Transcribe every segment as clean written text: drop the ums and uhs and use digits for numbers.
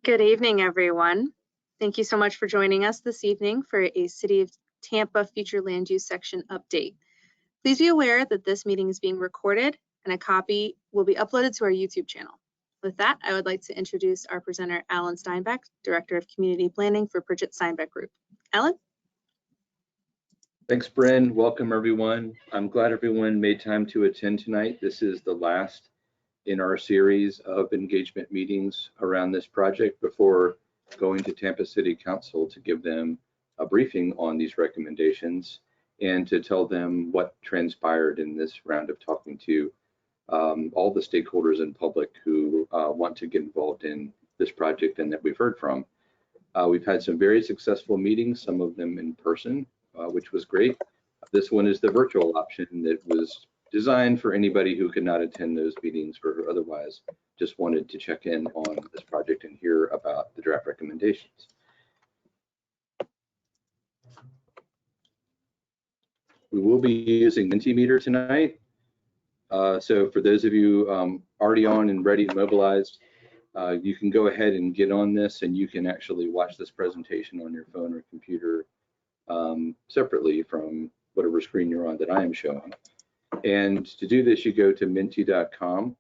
Good evening, everyone. Thank you so much for joining us this evening for a City of Tampa Future Land Use Section update. Please be aware that this meeting is being recorded and a copy will be uploaded to our YouTube channel. With that, I would like to introduce our presenter, Alan Steinbeck, Director of Community Planning for Bridget Steinbeck Group. Alan? Thanks, Bryn. Welcome, everyone. I'm glad everyone made time to attend tonight. This is the last in our series of engagement meetings around this project before going to Tampa City Council to give them a briefing on these recommendations and to tell them what transpired in this round of talking to all the stakeholders and public who want to get involved in this project and that we've heard from. We've had some very successful meetings, some of them in person, which was great. This one is the virtual option that was designed for anybody who could not attend those meetings or otherwise just wanted to check in on this project and hear about the draft recommendations. We will be using Mentimeter tonight. So for those of you already on and ready to mobilize, you can go ahead and get on this and you can actually watch this presentation on your phone or computer separately from whatever screen you're on that I am showing. And to do this, you go to menti.com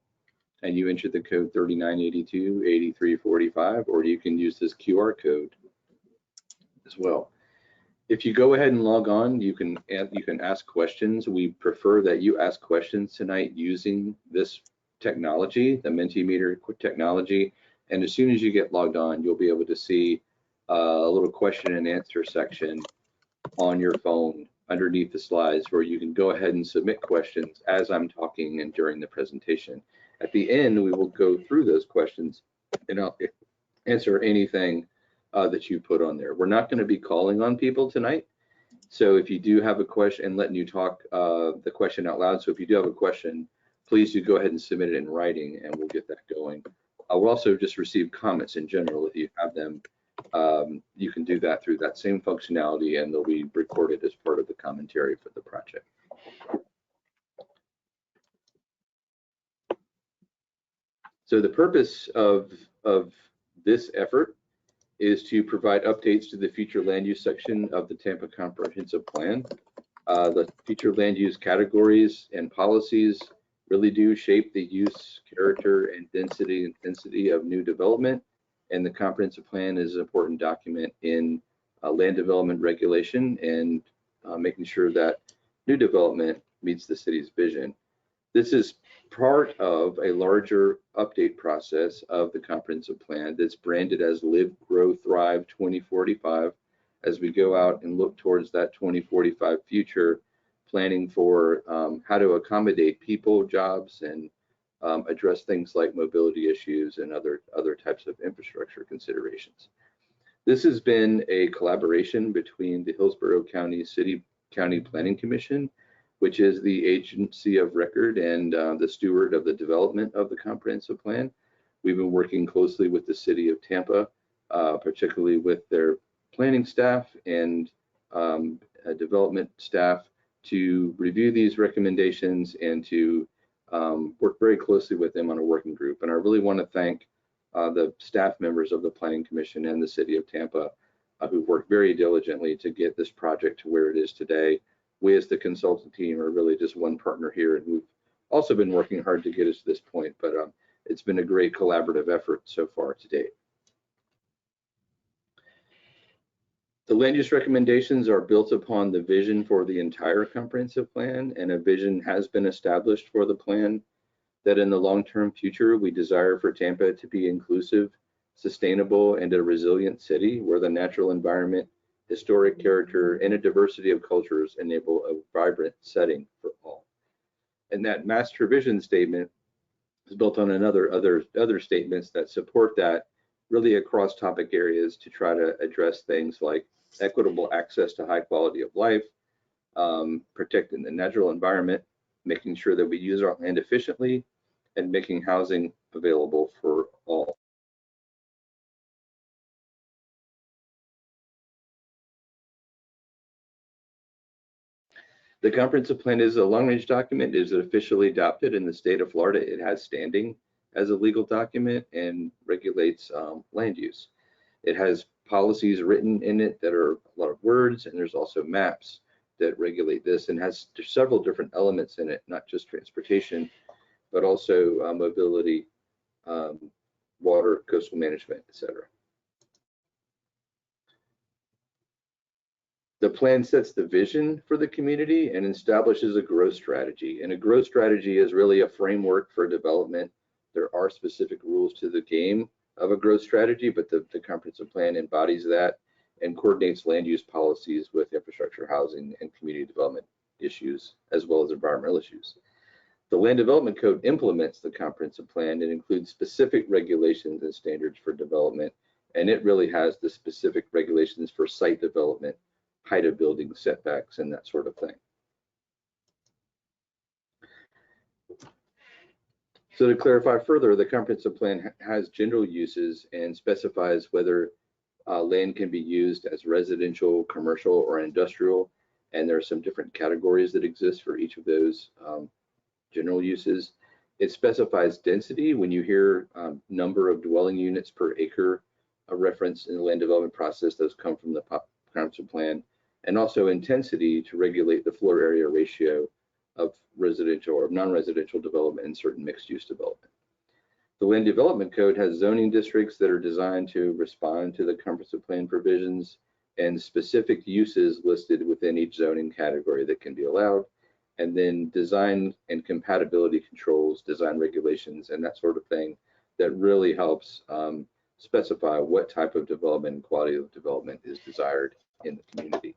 and you enter the code 3982-8345, or you can use this QR code as well. If you go ahead and log on, you can ask questions. We prefer that you ask questions tonight using this technology, the Mentimeter technology. And as soon as you get logged on, you'll be able to see a little question and answer section on your phone underneath the slides where you can go ahead and submit questions as I'm talking and during the presentation. At the end, we will go through those questions and I'll answer anything that you put on there. We're not going to be calling on people tonight. So if you do have a question and letting you talk the question out loud. So if you do have a question, please do go ahead and submit it in writing and we'll get that going. We'll also just receive comments in general if you have them. You can do that through that same functionality and they'll be recorded as part of the commentary for the project. So the purpose of this effort is to provide updates to the future land use section of the Tampa Comprehensive Plan. The future land use categories and policies really do shape the use, character, and intensity of new development. And the comprehensive plan is an important document in land development regulation and making sure that new development meets the city's vision. This is part of a larger update process of the comprehensive plan that's branded as Live, Grow, Thrive 2045 as we go out and look towards that 2045 future, planning for how to accommodate people, jobs, and address things like mobility issues and other types of infrastructure considerations. This has been a collaboration between the Hillsborough County County Planning Commission, which is the agency of record and the steward of the development of the comprehensive plan. We've been working closely with the city of Tampa, particularly with their planning staff and development staff to review these recommendations and to work very closely with them on a working group. And I really want to thank the staff members of the Planning Commission and the City of Tampa who've worked very diligently to get this project to where it is today. We as the consultant team are really just one partner here, and we've also been working hard to get us to this point, but it's been a great collaborative effort so far to date. The land use recommendations are built upon the vision for the entire comprehensive plan, and a vision has been established for the plan that in the long-term future, we desire for Tampa to be inclusive, sustainable, and a resilient city where the natural environment, historic character, and a diversity of cultures enable a vibrant setting for all. And that master vision statement is built on other statements that support that really across topic areas to try to address things like equitable access to high quality of life, protecting the natural environment, making sure that we use our land efficiently, and making housing available for all. The comprehensive plan is a long-range document. It is officially adopted in the state of Florida. It has standing as a legal document and regulates land use. It has policies written in it that are a lot of words, and there's also maps that regulate this, and has several different elements in it, not just transportation, but also mobility, water, coastal management, etc. The plan sets the vision for the community and establishes a growth strategy. And a growth strategy is really a framework for development. There are specific rules to the game of a growth strategy, but the comprehensive plan embodies that and coordinates land use policies with infrastructure, housing, and community development issues, as well as environmental issues. The Land Development Code implements the comprehensive plan and includes specific regulations and standards for development, and it really has the specific regulations for site development, height of building, setbacks, and that sort of thing. So to clarify further, the comprehensive plan has general uses and specifies whether land can be used as residential, commercial, or industrial, and there are some different categories that exist for each of those general uses. It specifies density. When you hear number of dwelling units per acre, a reference in the land development process, those come from the comprehensive plan, and also intensity to regulate the floor area ratio of residential or non-residential development and certain mixed-use development. The Land Development Code has zoning districts that are designed to respond to the comprehensive plan provisions and specific uses listed within each zoning category that can be allowed, and then design and compatibility controls, design regulations, and that sort of thing that really helps specify what type of development and quality of development is desired in the community.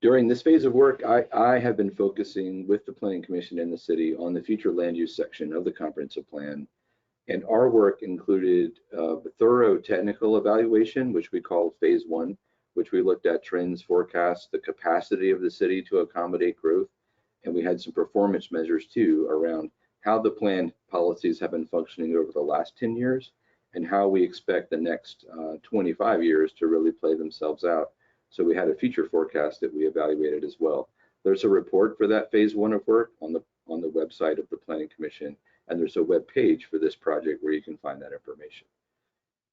During this phase of work, I have been focusing with the Planning Commission and the city on the future land use section of the comprehensive plan. And our work included a thorough technical evaluation, which we call phase one, which we looked at trends, forecasts, the capacity of the city to accommodate growth. And we had some performance measures too around how the plan policies have been functioning over the last 10 years and how we expect the next 25 years to really play themselves out. So we had a future forecast that we evaluated as well. There's a report for that phase one of work on the website of the Planning Commission, and there's a web page for this project where you can find that information.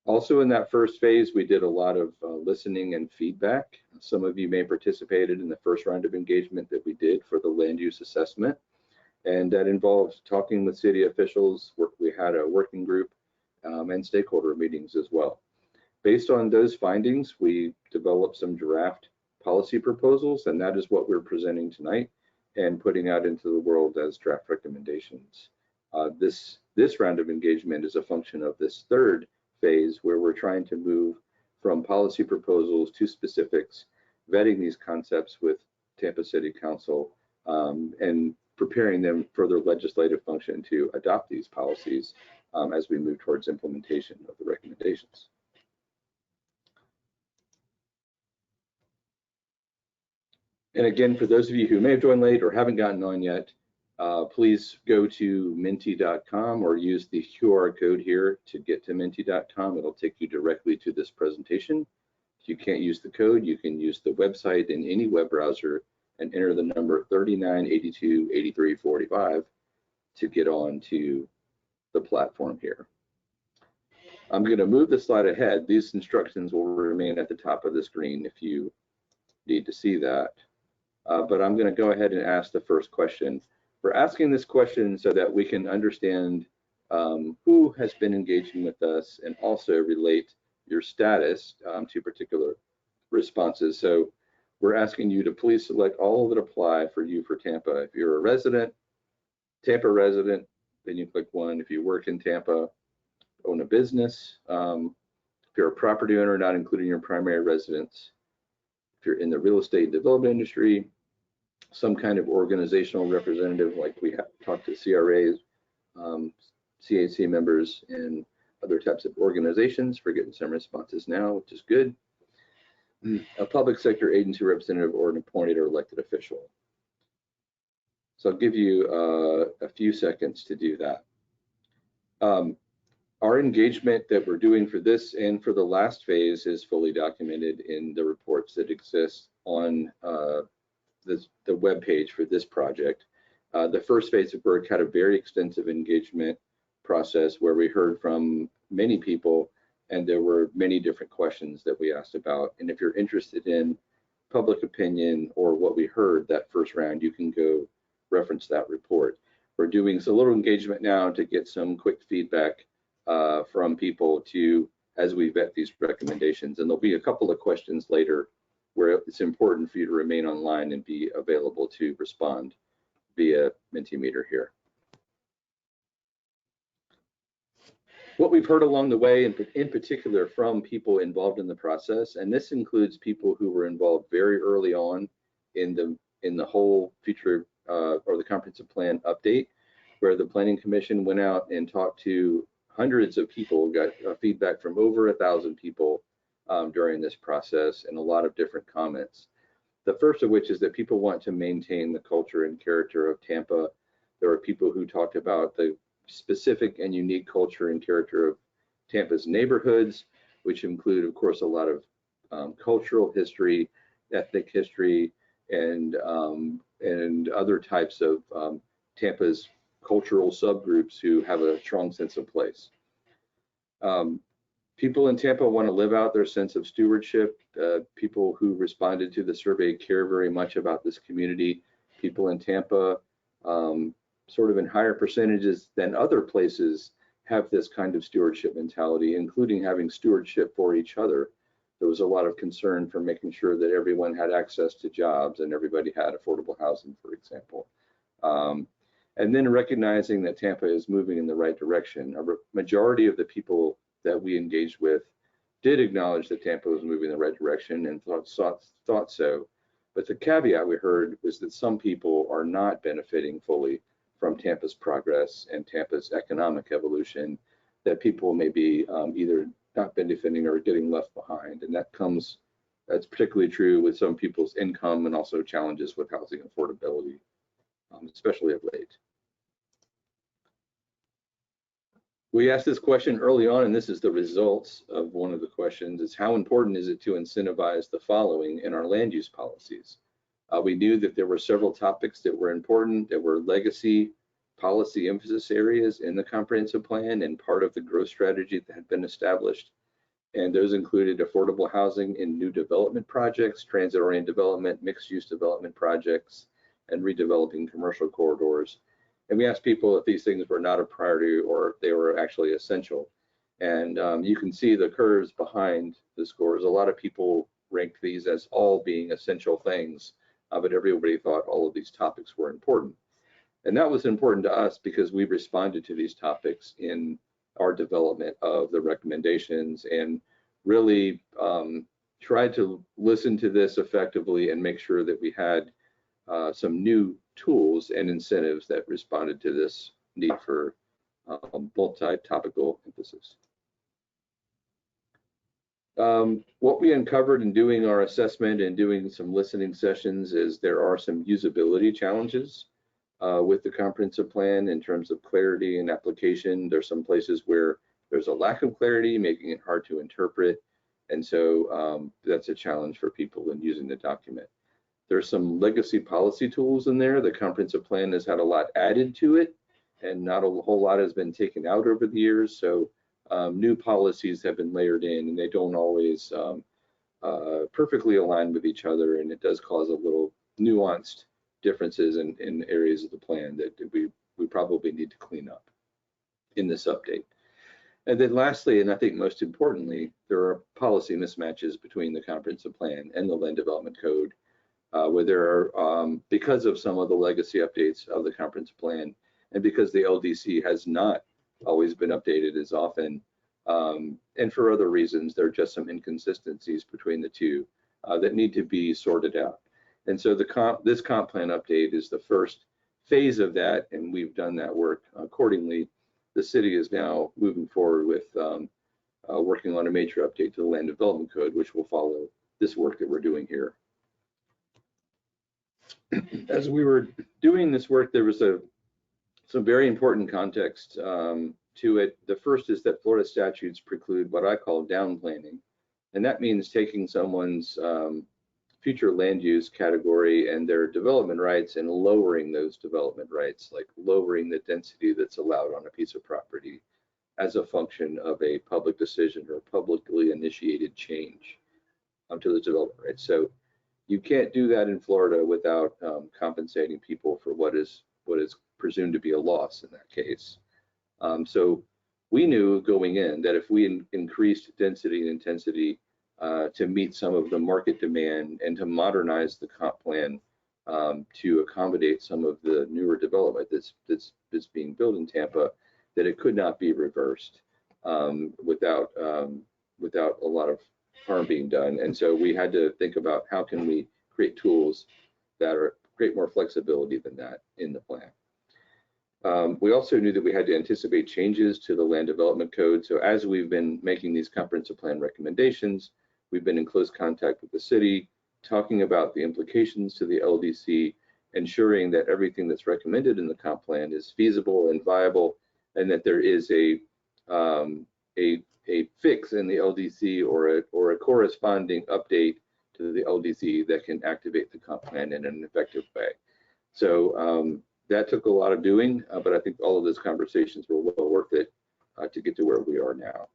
Also in that first phase, we did a lot of listening and feedback. Some of you may have participated in the first round of engagement that we did for the land use assessment, and that involved talking with city officials. We had a working group and stakeholder meetings as well. Based on those findings, we developed some draft policy proposals, and that is what we're presenting tonight and putting out into the world as draft recommendations. This round of engagement is a function of this third phase where we're trying to move from policy proposals to specifics, vetting these concepts with Tampa City Council and preparing them for their legislative function to adopt these policies as we move towards implementation of the recommendations. And again, for those of you who may have joined late or haven't gotten on yet, please go to menti.com or use the QR code here to get to menti.com. It'll take you directly to this presentation. If you can't use the code, you can use the website in any web browser and enter the number 39828345 to get on to the platform here. I'm going to move the slide ahead. These instructions will remain at the top of the screen if you need to see that. But I'm going to go ahead and ask the first question. We're asking this question so that we can understand who has been engaging with us and also relate your status to particular responses. So we're asking you to please select all that apply for you for Tampa. If you're a resident, Tampa resident, then you click 1. If you work in Tampa, own a business. If you're a property owner, not including your primary residence. If you're in the real estate development industry, some kind of organizational representative, like we have talked to CRAs, CAC members, and other types of organizations. We're getting some responses now, which is good. A public sector agency representative or an appointed or elected official. So I'll give you a few seconds to do that. Our engagement that we're doing for this and for the last phase is fully documented in the reports that exist on the web page for this project. The first phase of work had a very extensive engagement process where we heard from many people, and there were many different questions that we asked about. And if you're interested in public opinion or what we heard that first round, you can go reference that report. We're doing a little engagement now to get some quick feedback from people as we vet these recommendations. And there'll be a couple of questions later where it's important for you to remain online and be available to respond via Mentimeter here. What we've heard along the way, in particular from people involved in the process, and this includes people who were involved very early on in the whole future or the comprehensive plan update, where the Planning Commission went out and talked to hundreds of people, got feedback from over 1,000 people during this process, and a lot of different comments. The first of which is that people want to maintain the culture and character of Tampa. There are people who talked about the specific and unique culture and character of Tampa's neighborhoods, which include, of course, a lot of cultural history, ethnic history, and other types of Tampa's cultural subgroups who have a strong sense of place. People in Tampa want to live out their sense of stewardship. People who responded to the survey care very much about this community. People in Tampa, sort of in higher percentages than other places, have this kind of stewardship mentality, including having stewardship for each other. There was a lot of concern for making sure that everyone had access to jobs and everybody had affordable housing, for example. And then recognizing that Tampa is moving in the right direction. A majority of the people that we engaged with did acknowledge that Tampa was moving in the right direction and thought so. But the caveat we heard was that some people are not benefiting fully from Tampa's progress and Tampa's economic evolution, that people may be either not benefiting or getting left behind. And that's particularly true with some people's income and also challenges with housing affordability, especially of late. We asked this question early on, and this is the results of one of the questions, is how important is it to incentivize the following in our land use policies? We knew that there were several topics that were important, that were legacy policy emphasis areas in the comprehensive plan and part of the growth strategy that had been established. And those included affordable housing in new development projects, transit-oriented development, mixed-use development projects, and redeveloping commercial corridors. And we asked people if these things were not a priority or if they were actually essential. And you can see the curves behind the scores. A lot of people ranked these as all being essential things, but everybody thought all of these topics were important. And that was important to us because we responded to these topics in our development of the recommendations and really tried to listen to this effectively and make sure that we had some new tools and incentives that responded to this need for multi-topical emphasis. What we uncovered in doing our assessment and doing some listening sessions is there are some usability challenges with the comprehensive plan in terms of clarity and application. There's some places where there's a lack of clarity, making it hard to interpret. And so that's a challenge for people in using the document. There's some legacy policy tools in there. The comprehensive plan has had a lot added to it, and not a whole lot has been taken out over the years. So new policies have been layered in, and they don't always perfectly align with each other, and it does cause a little nuanced differences in areas of the plan that we probably need to clean up in this update. And then lastly, and I think most importantly, there are policy mismatches between the comprehensive plan and the land development code, where there are, because of some of the legacy updates of the comprehensive plan, and because the LDC has not always been updated as often, and for other reasons, there are just some inconsistencies between the two that need to be sorted out. And so this comp plan update is the first phase of that, and we've done that work accordingly. The city is now moving forward with working on a major update to the land development code, which will follow this work that we're doing here. As we were doing this work, there was some very important context to it. The first is that Florida statutes preclude what I call down planning, and that means taking someone's future land use category and their development rights and lowering those development rights, like lowering the density that's allowed on a piece of property as a function of a public decision or publicly initiated change to the development rights. So you can't do that in Florida without compensating people for what is presumed to be a loss in that case. So we knew going in that if we increased density and intensity to meet some of the market demand and to modernize the comp plan to accommodate some of the newer development that's being built in Tampa, that it could not be reversed without a lot of harm being done. And so we had to think about how can we create tools that create more flexibility than that in the plan. We also knew that we had to anticipate changes to the land development code. So as we've been making these comprehensive plan recommendations, we've been in close contact with the city, talking about the implications to the LDC, ensuring that everything that's recommended in the comp plan is feasible and viable, and that there is a fix in the LDC or a corresponding update to the LDC that can activate the comp plan in an effective way. So that took a lot of doing, but I think all of those conversations were well worth it to get to where we are now.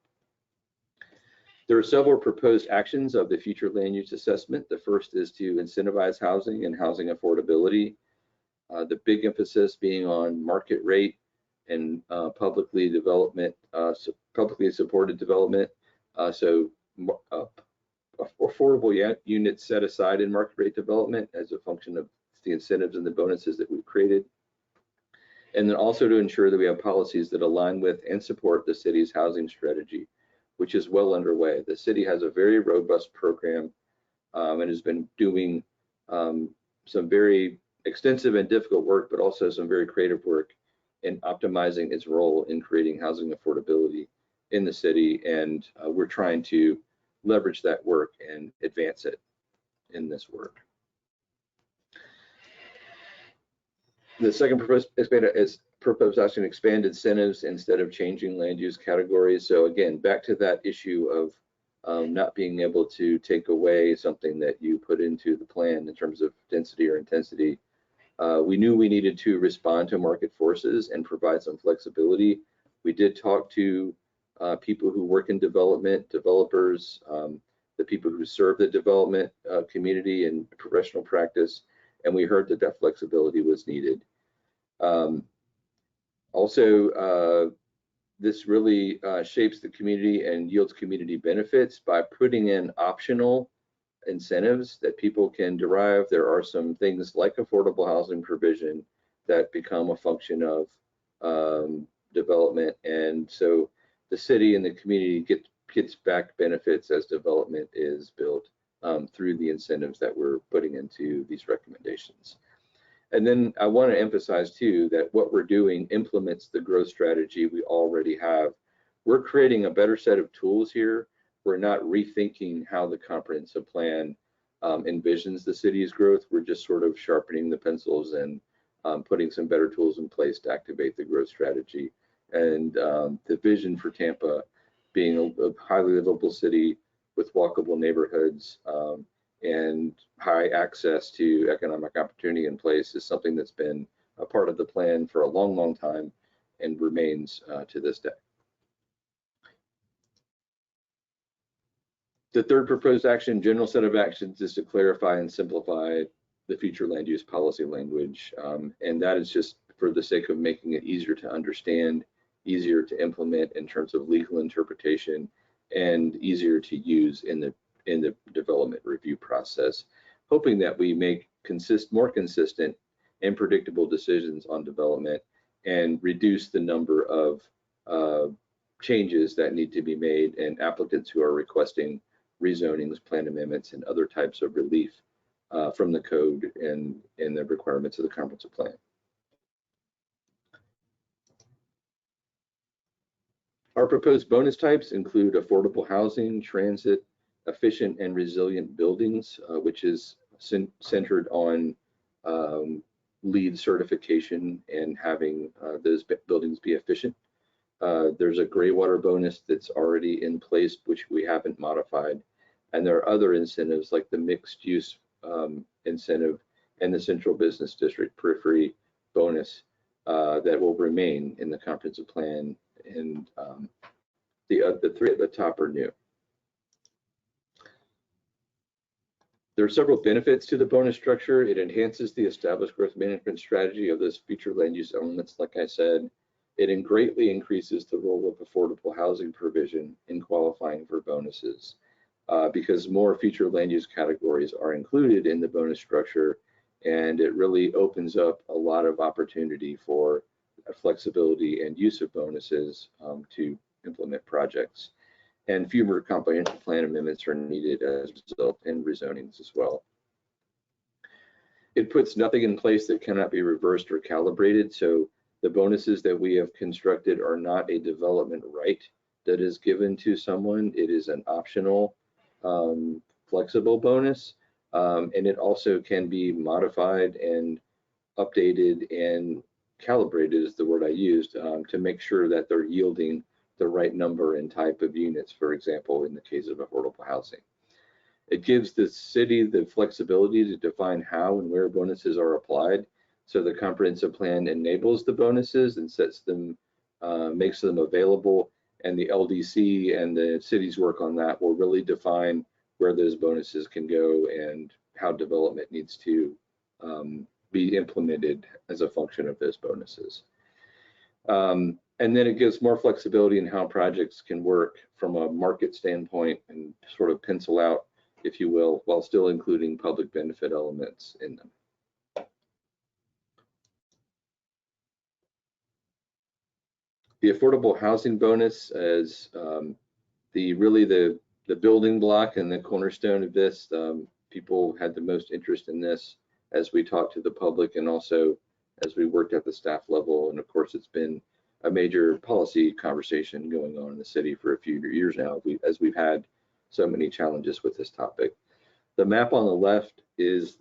There are several proposed actions of the future land use assessment. The first is to incentivize housing and housing affordability. The big emphasis being on market rate and publicly supported development. So affordable units set aside in market rate development as a function of the incentives and the bonuses that we've created. And then also to ensure that we have policies that align with and support the city's housing strategy, which is well underway. The city has a very robust program and has been doing some very extensive and difficult work, but also some very creative work in optimizing its role in creating housing affordability in the city. And we're trying to leverage that work and advance it in this work. The second proposed action expand incentives instead of changing land use categories. So again, back to that issue of not being able to take away something that you put into the plan in terms of density or intensity. We knew we needed to respond to market forces and provide some flexibility. We did talk to people who work in development, developers, the people who serve the development community and professional practice, and we heard that that flexibility was needed. This really shapes the community and yields community benefits by putting in optional incentives that people can derive. There are some things like affordable housing provision that become a function of development, and so the city and the community gets back benefits as development is built through the incentives that we're putting into these recommendations. And then I want to emphasize too that what we're doing implements the growth strategy we already have. We're creating a better set of tools here. We're not rethinking how the comprehensive plan envisions the city's growth. We're just sort of sharpening the pencils and putting some better tools in place to activate the growth strategy. And the vision for Tampa being a highly livable city with walkable neighborhoods and high access to economic opportunity in place is something that's been a part of the plan for a long, long time and remains to this day. The third proposed action, general set of actions, is to clarify and simplify the future land use policy language. And that is just for the sake of making it easier to understand, easier to implement in terms of legal interpretation, and easier to use in the development review process, hoping that we make more consistent and predictable decisions on development and reduce the number of changes that need to be made and applicants who are requesting rezonings, plan amendments, and other types of relief from the code and the requirements of the comprehensive plan. Our proposed bonus types include affordable housing, transit, efficient and resilient buildings, which is centered on LEED certification and having those buildings be efficient. There's a gray water bonus that's already in place, which we haven't modified. And there are other incentives like the mixed use incentive and the central business district periphery bonus that will remain in the comprehensive plan, and the three at the top are new. There are several benefits to the bonus structure. It enhances the established growth management strategy of those future land use elements, like I said. It greatly increases the role of affordable housing provision in qualifying for bonuses because more future land use categories are included in the bonus structure, and it really opens up a lot of opportunity for flexibility and use of bonuses to implement projects. And fewer comprehensive plan amendments are needed as a result in rezonings as well. It puts nothing in place that cannot be reversed or calibrated. So the bonuses that we have constructed are not a development right that is given to someone. It is an optional, flexible bonus. And it also can be modified and updated and calibrated, is the word I used, to make sure that they're yielding the right number and type of units, for example, in the case of affordable housing. It gives the city the flexibility to define how and where bonuses are applied. So the comprehensive plan enables the bonuses and sets them, makes them available, and the LDC and the city's work on that will really define where those bonuses can go and how development needs to be implemented as a function of those bonuses. And then it gives more flexibility in how projects can work from a market standpoint and sort of pencil out, if you will, while still including public benefit elements in them. The affordable housing bonus is really the building block and the cornerstone of this. People had the most interest in this as we talked to the public and also as we worked at the staff level. And of course, it's been a major policy conversation going on in the city for a few years now, as we've had so many challenges with this topic. The map on the left is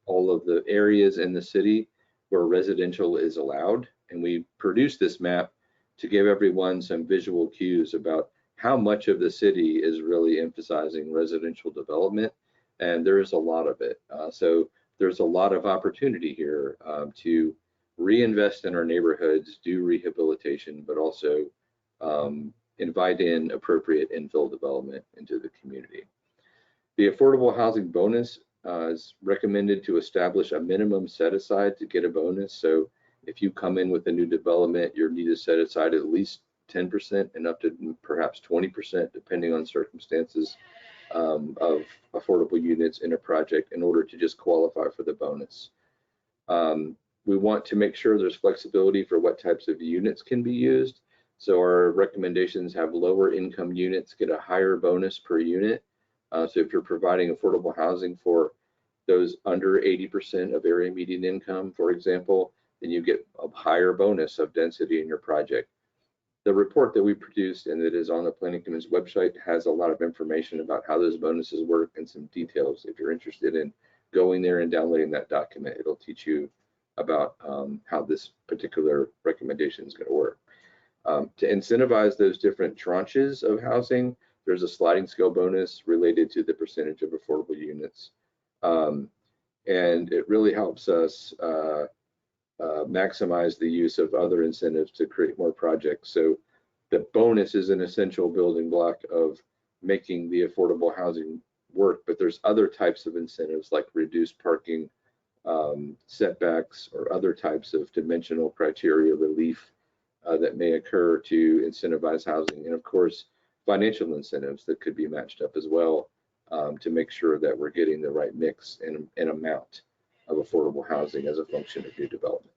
all of the areas in the city where residential is allowed. And we produced this map to give everyone some visual cues about how much of the city is really emphasizing residential development. And there is a lot of it. So there's a lot of opportunity here to reinvest in our neighborhoods, do rehabilitation, but also invite in appropriate infill development into the community. The affordable housing bonus is recommended to establish a minimum set aside to get a bonus. So if you come in with a new development, you need to set aside at least 10% and up to perhaps 20%, depending on circumstances, of affordable units in a project in order to just qualify for the bonus. We want to make sure there's flexibility for what types of units can be used. So our recommendations have lower income units get a higher bonus per unit. So if you're providing affordable housing for those under 80% of area median income, for example, then you get a higher bonus of density in your project. The report that we produced and that is on the Planning Commission's website has a lot of information about how those bonuses work and some details. If you're interested in going there and downloading that document, it'll teach you about how this particular recommendation is going to work. To incentivize those different tranches of housing, there's a sliding scale bonus related to the percentage of affordable units. And it really helps us maximize the use of other incentives to create more projects. So the bonus is an essential building block of making the affordable housing work, but there's other types of incentives like reduced parking, setbacks, or other types of dimensional criteria relief that may occur to incentivize housing. And of course, financial incentives that could be matched up as well to make sure that we're getting the right mix and amount of affordable housing as a function of new development.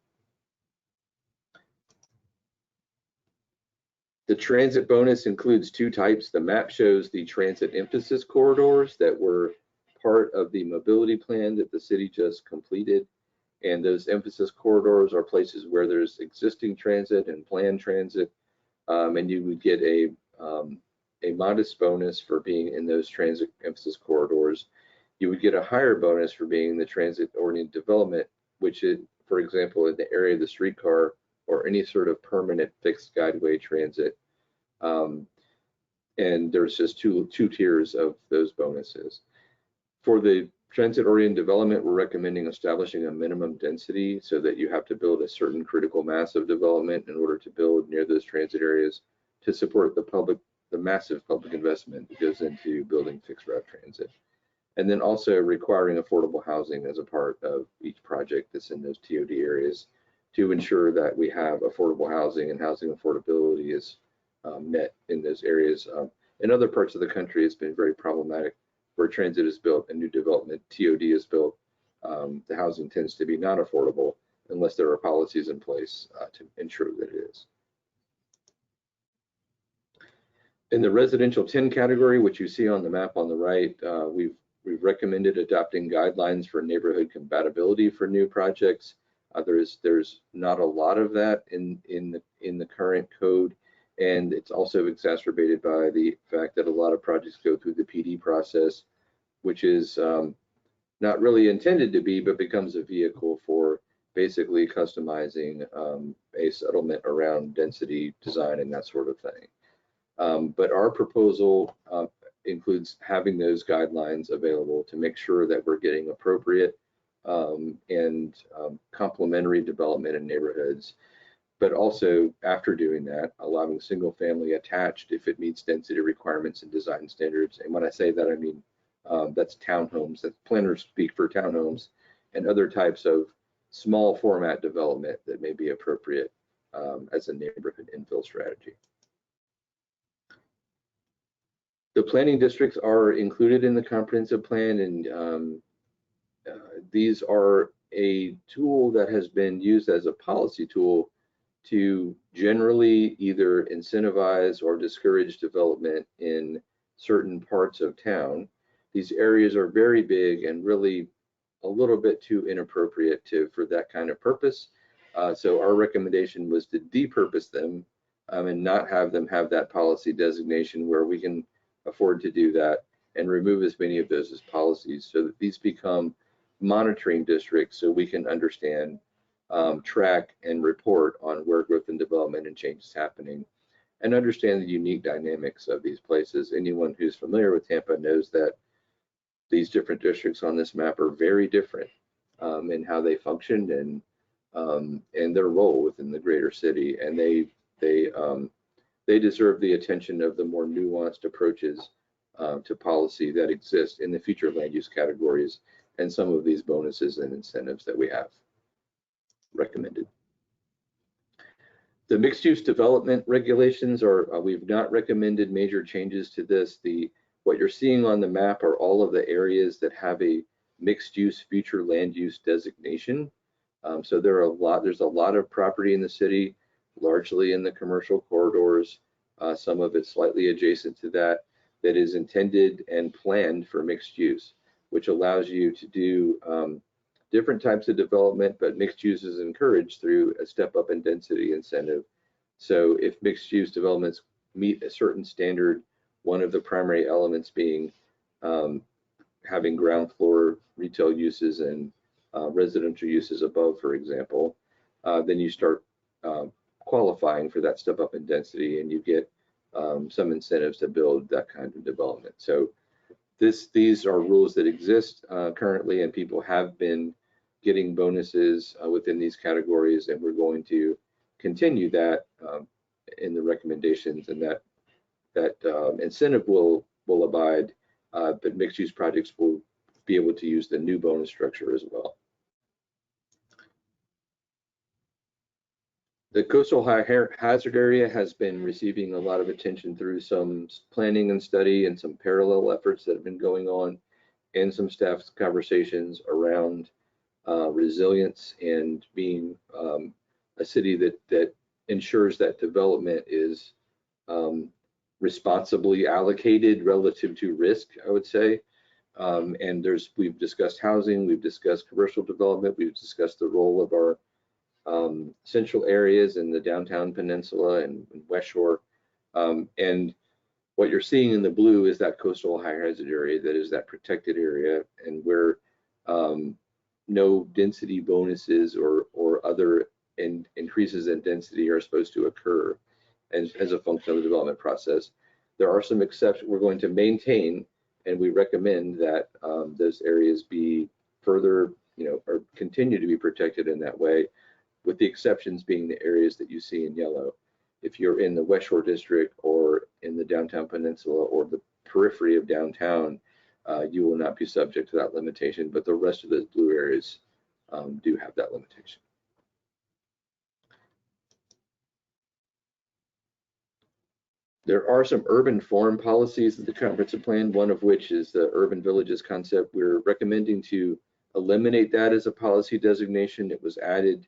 The transit bonus includes two types. The map shows the transit emphasis corridors that were part of the mobility plan that the city just completed. And those emphasis corridors are places where there's existing transit and planned transit. And you would get a modest bonus for being in those transit emphasis corridors. You would get a higher bonus for being in the transit-oriented development, which is, for example, in the area of the streetcar or any sort of permanent fixed guideway transit. And there's just two tiers of those bonuses. For the Transit-oriented development, we're recommending establishing a minimum density so that you have to build a certain critical mass of development in order to build near those transit areas to support the massive public investment that goes into building fixed route transit. And then also requiring affordable housing as a part of each project that's in those TOD areas to ensure that we have affordable housing and housing affordability is met in those areas. In other parts of the country, it's been very problematic where transit is built and new development, TOD is built. The housing tends to be not affordable unless there are policies in place to ensure that it is. In the residential 10 category, which you see on the map on the right, we've recommended adopting guidelines for neighborhood compatibility for new projects. There's not a lot of that in the current code, and it's also exacerbated by the fact that a lot of projects go through the PD process, which is not really intended to be, but becomes a vehicle for basically customizing a settlement around density design and that sort of thing. But our proposal includes having those guidelines available to make sure that we're getting appropriate and complementary development in neighborhoods, but also after doing that, allowing single family attached if it meets density requirements and design standards. And when I say that, I mean that's townhomes, that's planners speak for townhomes and other types of small format development that may be appropriate as a neighborhood infill strategy. The planning districts are included in the comprehensive plan, and these are a tool that has been used as a policy tool to generally either incentivize or discourage development in certain parts of town. These areas are very big and really a little bit too inappropriate for that kind of purpose. So our recommendation was to depurpose them and not have them have that policy designation where we can afford to do that and remove as many of those as policies so that these become monitoring districts so we can understand, track, and report on where growth and development and change is happening and understand the unique dynamics of these places. Anyone who's familiar with Tampa knows that these different districts on this map are very different in how they function and their role within the greater city, and they deserve the attention of the more nuanced approaches to policy that exist in the future land use categories and some of these bonuses and incentives that we have recommended. The mixed use development regulations are, we've not recommended major changes to this. What you're seeing on the map are all of the areas that have a mixed use future land use designation. So there's a lot of property in the city, largely in the commercial corridors, some of it slightly adjacent to that is intended and planned for mixed use, which allows you to do different types of development, but mixed use is encouraged through a step up in density incentive. So if mixed use developments meet a certain standard, one of the primary elements being having ground floor retail uses and residential uses above, for example, then you start qualifying for that step up in density and you get some incentives to build that kind of development. So these are rules that exist currently, and people have been getting bonuses within these categories, and we're going to continue that in the recommendations, and that incentive will abide, but mixed use projects will be able to use the new bonus structure as well. The coastal high hazard area has been receiving a lot of attention through some planning and study and some parallel efforts that have been going on, and some staff's conversations around resilience and being a city that ensures that development is responsibly allocated relative to risk, I would say. And we've discussed housing, we've discussed commercial development, we've discussed the role of our central areas in the downtown peninsula and West Shore. And what you're seeing in the blue is that coastal high hazard area that is that protected area, and where no density bonuses or other increases in density are supposed to occur as a function of the development process. There are some exceptions. We're going to maintain and we recommend that those areas be further, or continue to be protected in that way, with the exceptions being the areas that you see in yellow. If you're in the West Shore District or in the Downtown Peninsula or the periphery of downtown, you will not be subject to that limitation, but the rest of the blue areas do have that limitation. There are some urban form policies in the comprehensive plan, one of which is the urban villages concept. We're recommending to eliminate that as a policy designation. It was added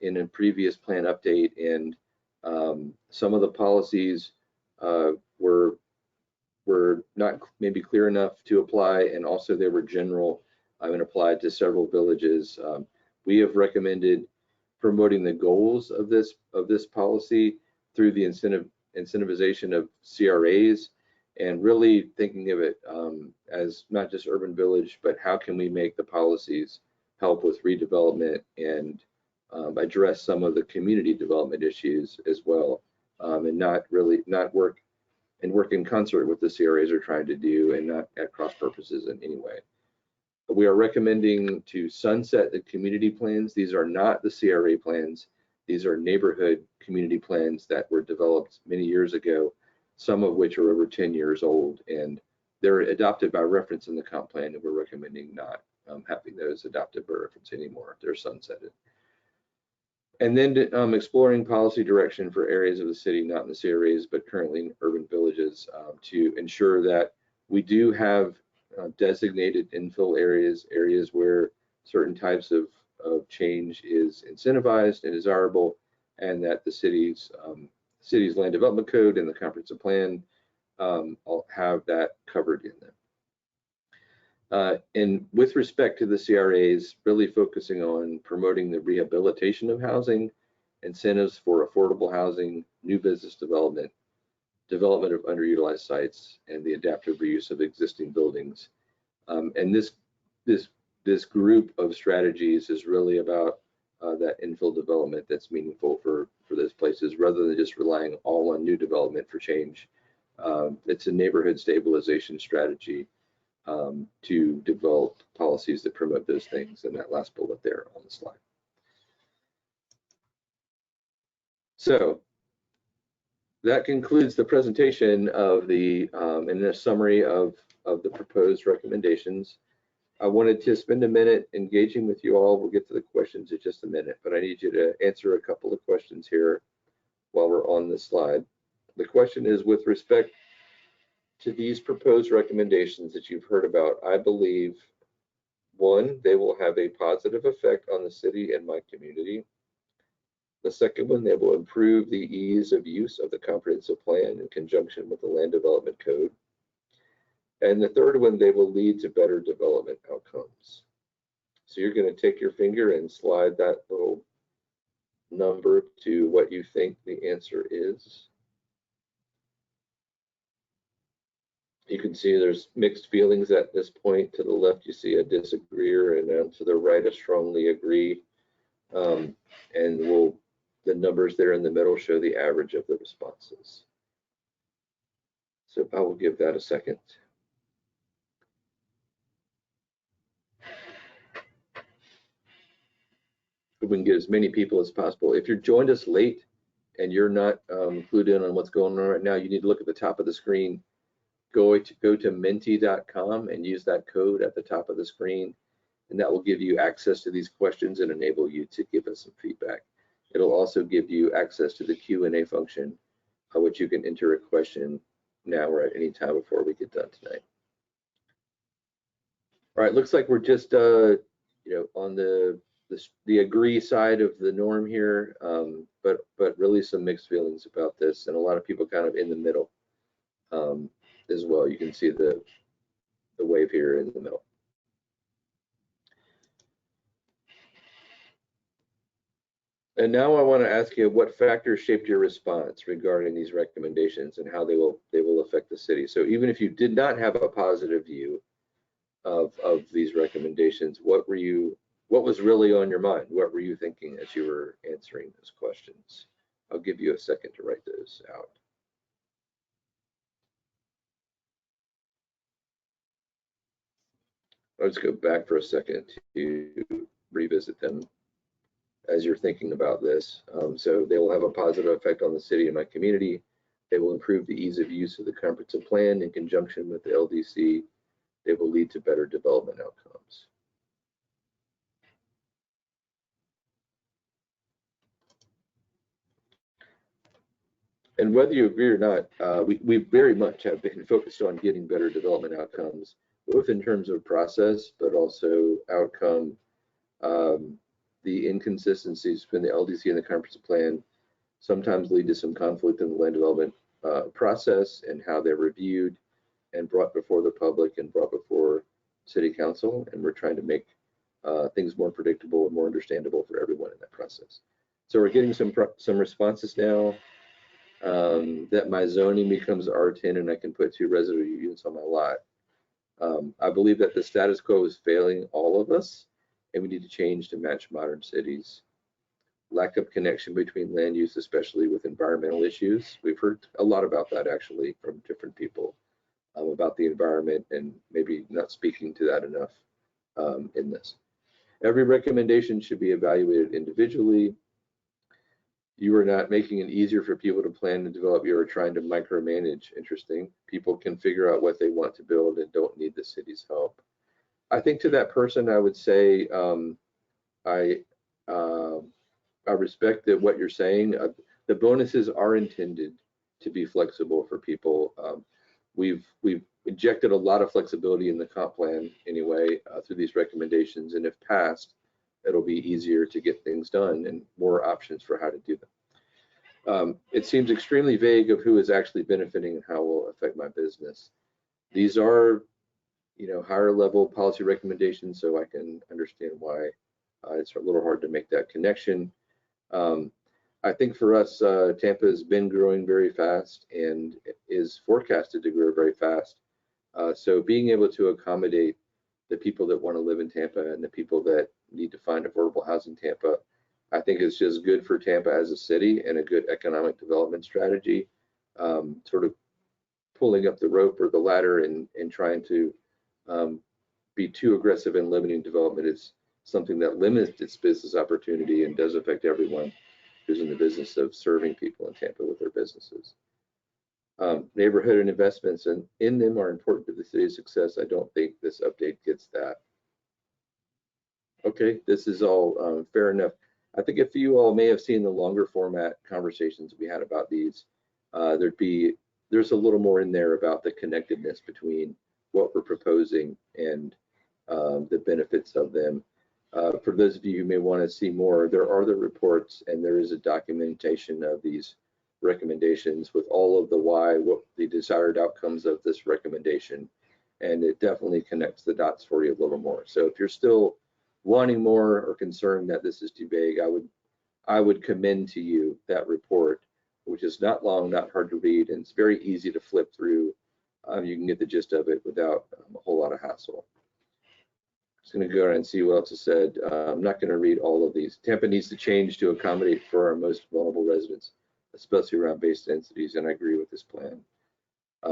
in a previous plan update, and some of the policies were not maybe clear enough to apply, and also they were general and applied to several villages. We have recommended promoting the goals of this policy through the incentivization of CRAs, and really thinking of it as not just urban village, but how can we make the policies help with redevelopment and address some of the community development issues as well, and not work in concert with the CRAs are trying to do, and not at cross purposes in any way. But we are recommending to sunset the community plans. These are not the CRA plans. These are neighborhood community plans that were developed many years ago, some of which are over 10 years old, and they're adopted by reference in the comp plan, and we're recommending not having those adopted by reference anymore. They're sunsetted. And then exploring policy direction for areas of the city, not in the CRAs, but currently in urban villages, to ensure that we do have designated infill areas where certain types of change is incentivized and desirable, and that the city's land development code and the comprehensive plan all have that covered in them. And with respect to the CRAs, really focusing on promoting the rehabilitation of housing, incentives for affordable housing, new business development of underutilized sites, and the adaptive reuse of existing buildings. And this group of strategies is really about that infill development that's meaningful for those places, rather than just relying all on new development for change. It's a neighborhood stabilization strategy to develop policies that promote those things, and that last bullet there on the slide. So that concludes the presentation of the and a summary of the proposed recommendations. I wanted to spend a minute engaging with you all. We'll get to the questions in just a minute, but I need you to answer a couple of questions here while we're on this slide. The question is, with respect to these proposed recommendations that you've heard about, I believe, one, they will have a positive effect on the city and my community. The second one, they will improve the ease of use of the comprehensive plan in conjunction with the land development code. And the third one, they will lead to better development outcomes. So you're going to take your finger and slide that little number to what you think the answer is. You can see there's mixed feelings at this point. To the left, you see a disagreeer, and to the right, a strongly agree. And the numbers there in the middle show the average of the responses. So I will give that a second. We can get as many people as possible. If you're joined us late and you're not clued in on what's going on right now, you need to look at the top of the screen. Go to menti.com and use that code at the top of the screen, and that will give you access to these questions and enable you to give us some feedback. It'll also give you access to the Q&A function, which you can enter a question now or at any time before we get done tonight. All right, looks like we're just on the agree side of the norm here, but really some mixed feelings about this, and a lot of people kind of in the middle as well. You can see the wave here in the middle. And now I want to ask you, what factors shaped your response regarding these recommendations and how they will affect the city? So even if you did not have a positive view of these recommendations, what was really on your mind? What were you thinking as you were answering those questions? I'll give you a second to write those out. Let's go back for a second to revisit them as you're thinking about this. So they will have a positive effect on the city and my community. They will improve the ease of use of the comprehensive plan in conjunction with the LDC. They will lead to better development outcomes. And whether you agree or not, we very much have been focused on getting better development outcomes, both in terms of process, but also outcome. The inconsistencies between the LDC and the comprehensive plan sometimes lead to some conflict in the land development process and how they're reviewed and brought before the public and brought before city council. And we're trying to make things more predictable and more understandable for everyone in that process. So we're getting some responses now. That my zoning becomes R10 and I can put 2 residential units on my lot. I believe that the status quo is failing all of us, and we need to change to match modern cities. Lack of connection between land use, especially with environmental issues. We've heard a lot about that actually from different people about the environment and maybe not speaking to that enough in this. Every recommendation should be evaluated individually. You are not making it easier for people to plan and develop. You are trying to micromanage. Interesting. People can figure out what they want to build and don't need the city's help. I think to that person, I would say, I respect that what you're saying. The bonuses are intended to be flexible for people. We've injected a lot of flexibility in the comp plan anyway through these recommendations, and if passed, it'll be easier to get things done and more options for how to do them. It seems extremely vague of who is actually benefiting and how it will affect my business. These are, higher level policy recommendations, so I can understand why it's a little hard to make that connection. I think for us, Tampa has been growing very fast and is forecasted to grow very fast. So being able to accommodate the people that want to live in Tampa and the people that need to find affordable housing in Tampa, I think is just good for Tampa as a city and a good economic development strategy. Sort of pulling up the rope or the ladder and trying to be too aggressive in limiting development is something that limits its business opportunity and does affect everyone who's in the business of serving people in Tampa with their businesses. Neighborhood and investments in them are important to the city's success. I don't think this update gets that. Okay, this is all fair enough. I think if you all may have seen the longer format conversations we had about these, there's a little more in there about the connectedness between what we're proposing and the benefits of them. For those of you who may want to see more, there are the reports and there is a documentation of these recommendations with all of the why, what the desired outcomes of this recommendation, and it definitely connects the dots for you a little more. So if you're still wanting more or concerned that this is too vague, I would commend to you that report, which is not long, not hard to read, and it's very easy to flip through. You can get the gist of it without a whole lot of hassle. Just going to go ahead and see what else is said. I'm not going to read all of these. Tampa needs to change to accommodate for our most vulnerable residents, especially around base densities, and I agree with this plan.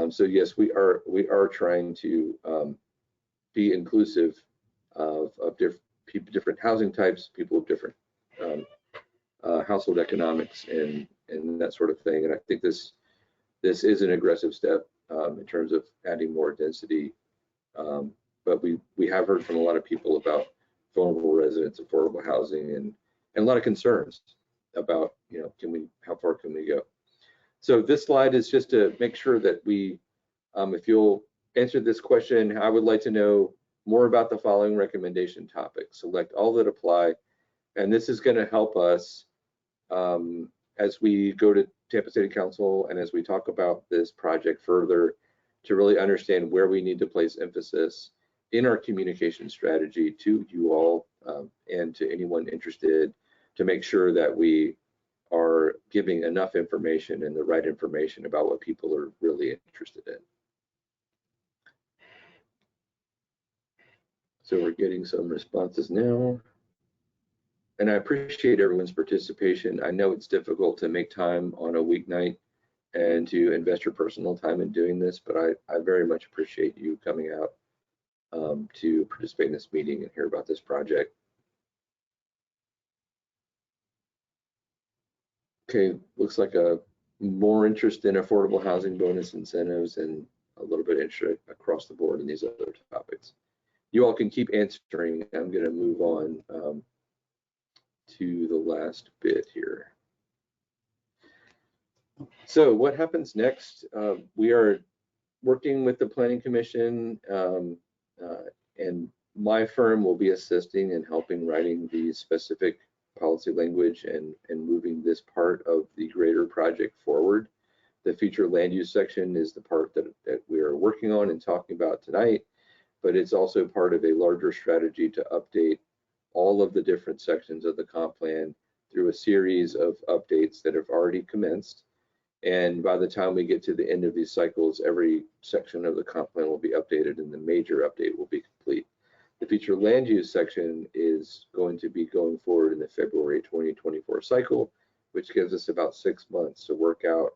So yes, we are trying to be inclusive of different housing types, people of different household economics, and that sort of thing. And I think this is an aggressive step in terms of adding more density. But we have heard from a lot of people about vulnerable residents, affordable housing, and a lot of concerns about, how far can we go? So this slide is just to make sure that we, if you'll answer this question, I would like to know more about the following recommendation topics. Select all that apply, and this is going to help us as we go to Tampa City Council and as we talk about this project further to really understand where we need to place emphasis in our communication strategy to you all and to anyone interested to make sure that we are giving enough information and the right information about what people are really interested in. So we're getting some responses now. And I appreciate everyone's participation. I know it's difficult to make time on a weeknight and to invest your personal time in doing this, but I very much appreciate you coming out to participate in this meeting and hear about this project. Okay, looks like a more interest in affordable housing bonus incentives and a little bit of interest across the board in these other topics. You all can keep answering. I'm going to move on to the last bit here. So what happens next? We are working with the Planning Commission, and my firm will be assisting and helping writing the specific policy language and moving this part of the greater project forward. The future land use section is the part that we are working on and talking about tonight, but it's also part of a larger strategy to update all of the different sections of the comp plan through a series of updates that have already commenced. And by the time we get to the end of these cycles, every section of the comp plan will be updated and the major update will be complete. The future land use section is going to be going forward in the February 2024 cycle, which gives us about 6 months to work out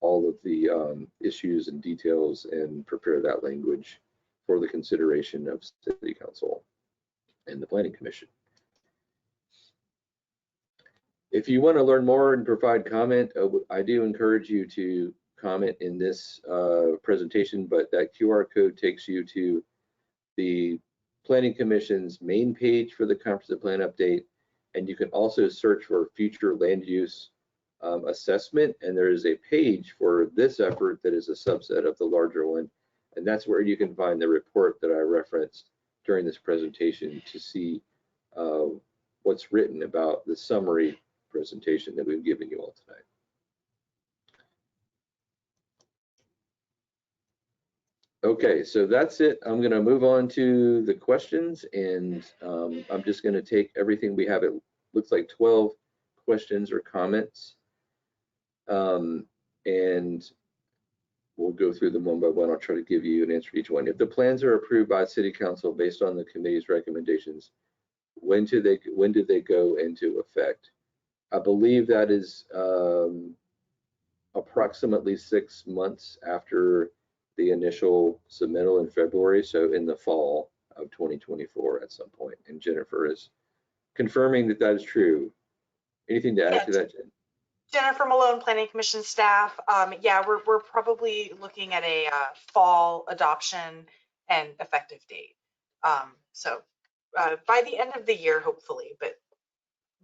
all of the issues and details and prepare that language for the consideration of City Council and the Planning Commission. If you want to learn more and provide comment, I do encourage you to comment in this presentation, but that QR code takes you to the Planning Commission's main page for the comprehensive plan update, and you can also search for future land use assessment, and there is a page for this effort that is a subset of the larger one, and that's where you can find the report that I referenced during this presentation to see what's written about the summary presentation that we've given you all tonight. Okay, so that's it. I'm going to move on to the questions, and I'm just going to take everything we have. It looks like 12 questions or comments, and we'll go through them one by one. I'll try to give you an answer to each one. If the plans are approved by City Council based on the committee's recommendations, when do they go into effect? I believe that is approximately 6 months after the initial submittal in February, so in the fall of 2024 at some point. And Jennifer is confirming that that is true. Anything to add to that, Jen? Jennifer Malone, Planning Commission staff. Yeah, we're probably looking at a fall adoption and effective date. So by the end of the year, hopefully, but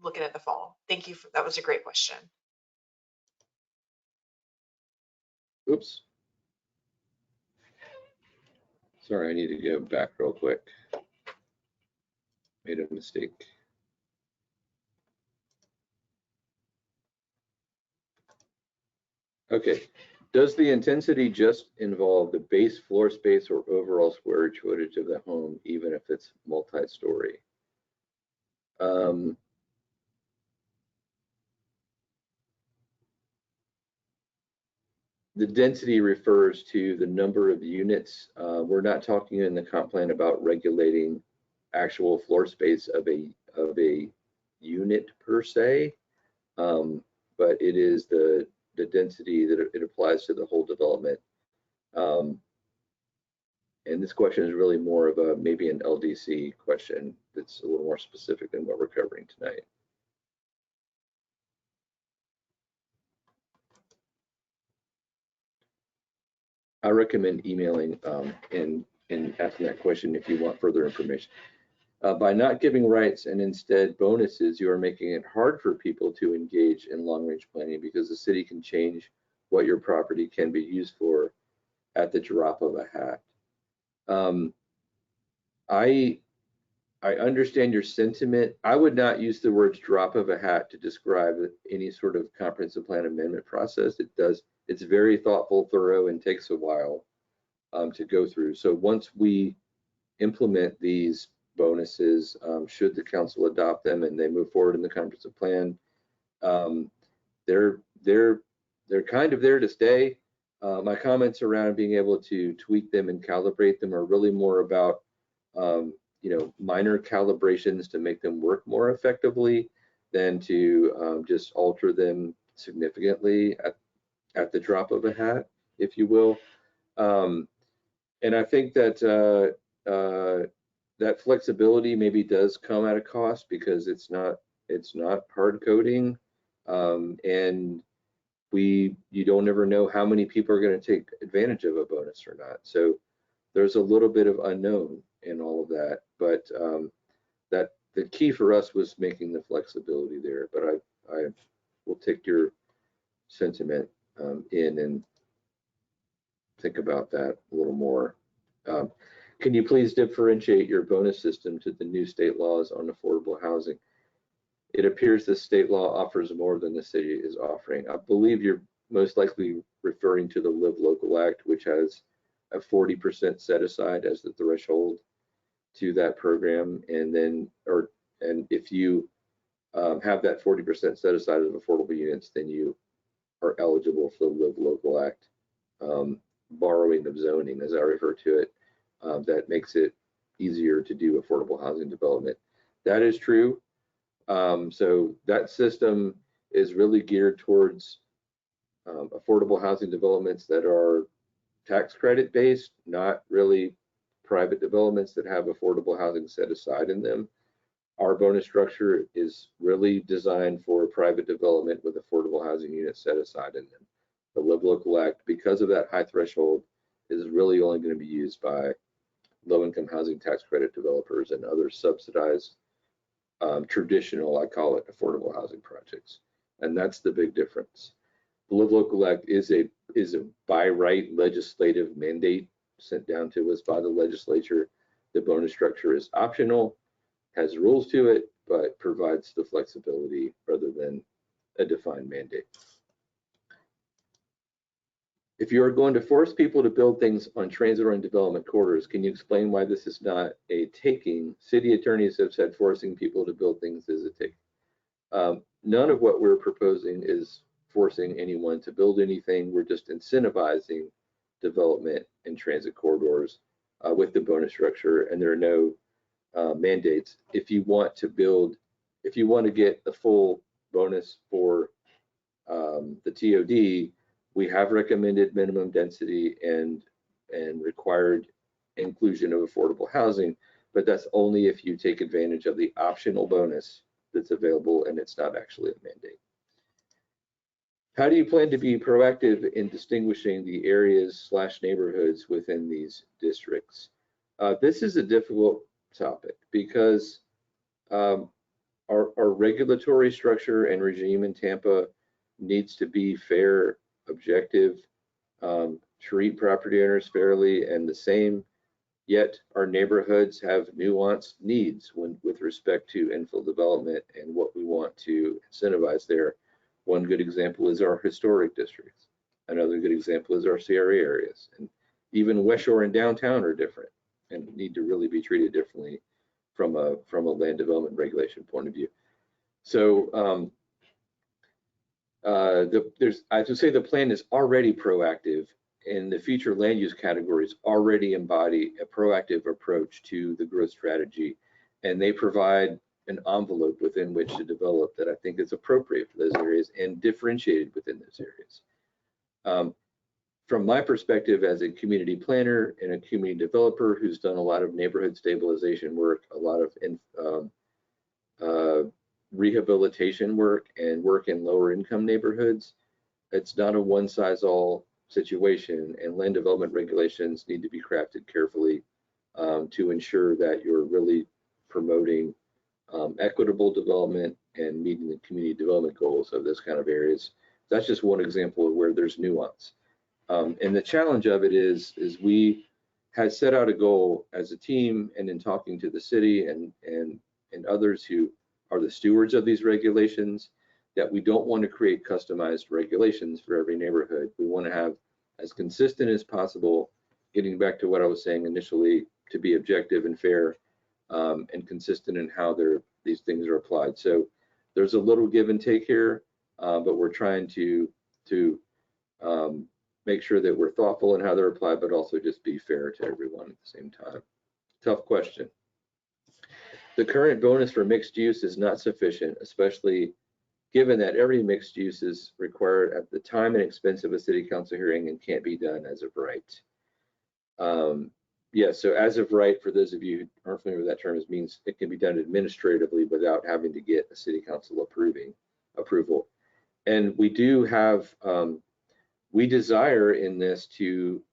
looking at the fall. Thank you. That was a great question. Oops. Sorry, I need to go back real quick. Made a mistake. Okay. Does the intensity just involve the base floor space or overall square footage of the home, even if it's multi-story? The density refers to the number of units. We're not talking in the comp plan about regulating actual floor space of a unit per se, but it is the density that it applies to the whole development. And this question is really more of a maybe an LDC question that's a little more specific than what we're covering tonight. I recommend emailing and asking that question if you want further information. By not giving rights and instead bonuses, you are making it hard for people to engage in long-range planning because the city can change what your property can be used for at the drop of a hat. I understand your sentiment. I would not use the words drop of a hat to describe any sort of comprehensive plan amendment process. It's very thoughtful, thorough, and takes a while to go through. So once we implement these bonuses, should the council adopt them and they move forward in the comprehensive plan, they're kind of there to stay. My comments around being able to tweak them and calibrate them are really more about minor calibrations to make them work more effectively than to just alter them significantly at the drop of a hat, if you will. And I think that flexibility maybe does come at a cost because it's not hard coding, and you don't ever know how many people are going to take advantage of a bonus or not. So there's a little bit of unknown in all of that, but that the key for us was making the flexibility there. But I will take your sentiment in and think about that a little more. Can you please differentiate your bonus system to the new state laws on affordable housing? It appears the state law offers more than the city is offering. I believe you're most likely referring to the Live Local Act, which has a 40% set aside as the threshold to that program, and if you have that 40% set aside of affordable units, then you are eligible for the Live Local Act borrowing of zoning, as I refer to it. That makes it easier to do affordable housing development. That is true. So that system is really geared towards affordable housing developments that are tax credit based, not really private developments that have affordable housing set aside in them. Our bonus structure is really designed for private development with affordable housing units set aside in them. The Live Local Act, because of that high threshold, is really only going to be used by low-income housing tax credit developers and other subsidized traditional, I call it, affordable housing projects. And that's the big difference. The Live Local Act is a by right legislative mandate sent down to us by the legislature. The bonus structure is optional, has rules to it, but provides the flexibility rather than a defined mandate. If you are going to force people to build things on transit-oriented development corridors, can you explain why this is not a taking? City attorneys have said forcing people to build things is a taking. None of what we're proposing is forcing anyone to build anything. We're just incentivizing development in transit corridors with the bonus structure, and there are no mandates. If you want to get the full bonus for the TOD, we have recommended minimum density and required inclusion of affordable housing, but that's only if you take advantage of the optional bonus that's available and it's not actually a mandate. How do you plan to be proactive in distinguishing the areas/neighborhoods within these districts? This is a difficult topic because our regulatory structure and regime in Tampa needs to be fair, objective, treat property owners fairly and the same, yet our neighborhoods have nuanced needs with respect to infill development and what we want to incentivize there. One good example is our historic districts. Another good example is our CRA areas. And even West Shore and downtown are different and need to really be treated differently from a land development regulation point of view. So I would say the plan is already proactive, and the future land use categories already embody a proactive approach to the growth strategy, and they provide an envelope within which to develop that I think is appropriate for those areas and differentiated within those areas. From my perspective as a community planner and a community developer who's done a lot of neighborhood stabilization work, a lot of rehabilitation work and work in lower income neighborhoods, it's not a one-size-all situation, and land development regulations need to be crafted carefully to ensure that you're really promoting equitable development and meeting the community development goals of those kind of areas. That's just one example of where there's nuance. And the challenge of it is we had set out a goal as a team, and in talking to the city and others who are the stewards of these regulations, that we don't want to create customized regulations for every neighborhood. We want to have as consistent as possible, getting back to what I was saying initially, to be objective and fair and consistent in how these things are applied. So there's a little give and take here, but we're trying to make sure that we're thoughtful in how they're applied, but also just be fair to everyone at the same time. Tough question. The current bonus for mixed use is not sufficient, especially given that every mixed use is required at the time and expense of a city council hearing and can't be done as of right. Yes, so as of right, for those of you who aren't familiar with that term, it means it can be done administratively without having to get a city council approval. And we do have, we desire in this to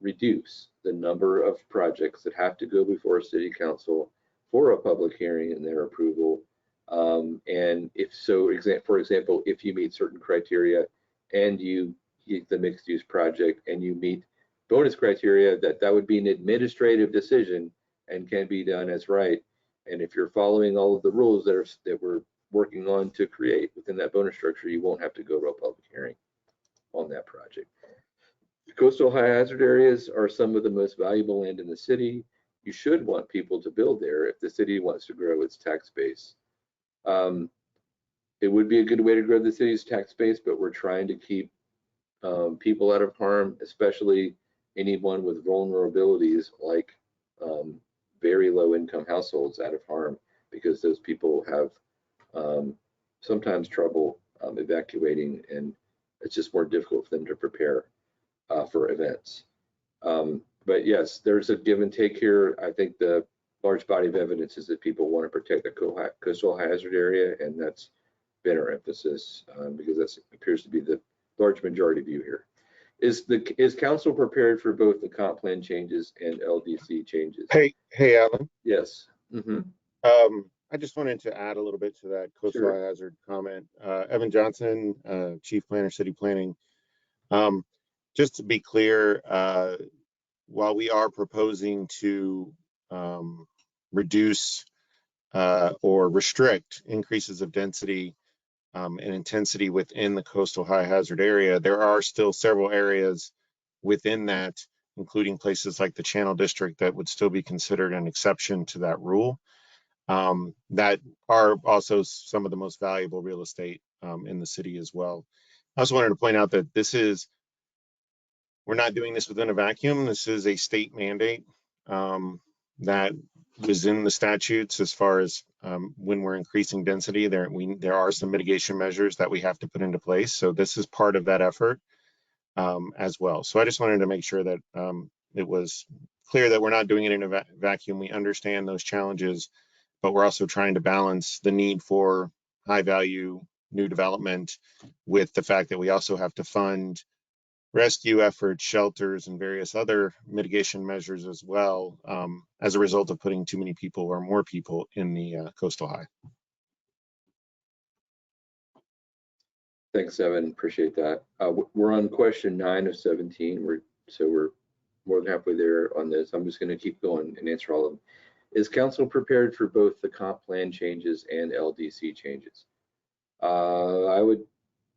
reduce the number of projects that have to go before city council for a public hearing and their approval. And if so, for example, if you meet certain criteria and you get the mixed use project and you meet bonus criteria, that would be an administrative decision and can be done as right. And if you're following all of the rules that we're working on to create within that bonus structure, you won't have to go to a public hearing on that project. Coastal high hazard areas are some of the most valuable land in the city. You should want people to build there if the city wants to grow its tax base. It would be a good way to grow the city's tax base, but we're trying to keep people out of harm, especially anyone with vulnerabilities like very low income households out of harm, because those people have sometimes trouble evacuating, and it's just more difficult for them to prepare for events. But yes, there's a give and take here. I think the large body of evidence is that people want to protect the coastal hazard area, and that's been our emphasis because that appears to be the large majority view here. Is council prepared for both the comp plan changes and LDC changes? Hey, Alan. Yes. Mm-hmm. I just wanted to add a little bit to that coastal Sure. high hazard comment. Evan Johnson, Chief Planner, City Planning. Just to be clear, while we are proposing to reduce or restrict increases of density and intensity within the coastal high hazard area, there are still several areas within that, including places like the Channel District, that would still be considered an exception to that rule. That are also some of the most valuable real estate in the city as well. I also wanted to point out that we're not doing this within a vacuum. This is a state mandate that was in the statutes as far as when we're increasing density. There are some mitigation measures that we have to put into place. So this is part of that effort as well. So I just wanted to make sure that it was clear that we're not doing it in a vacuum. We understand those challenges, but we're also trying to balance the need for high value new development with the fact that we also have to fund rescue efforts, shelters, and various other mitigation measures as well as a result of putting too many people or more people in the coastal high. Thanks, Evan. Appreciate that. We're on question 9 of 17. We're more than halfway there on this. I'm just going to keep going and answer all of them. Is council prepared for both the comp plan changes and LDC changes? I would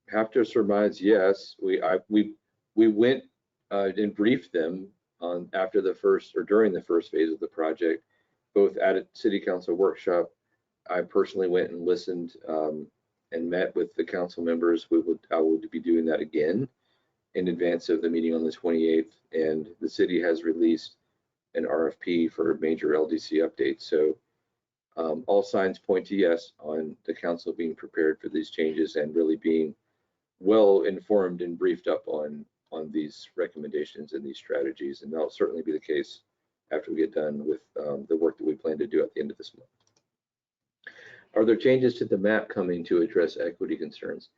have to surmise yes. We went and briefed them on after the first or during the first phase of the project, both at a city council workshop. I personally went and listened and met with the council members. I would be doing that again in advance of the meeting on the 28th, and the city has released an RFP for major LDC updates. So all signs point to yes on the council being prepared for these changes and really being well informed and briefed up on these recommendations and these strategies. And that'll certainly be the case after we get done with the work that we plan to do at the end of this month. Are there changes to the map coming to address equity concerns?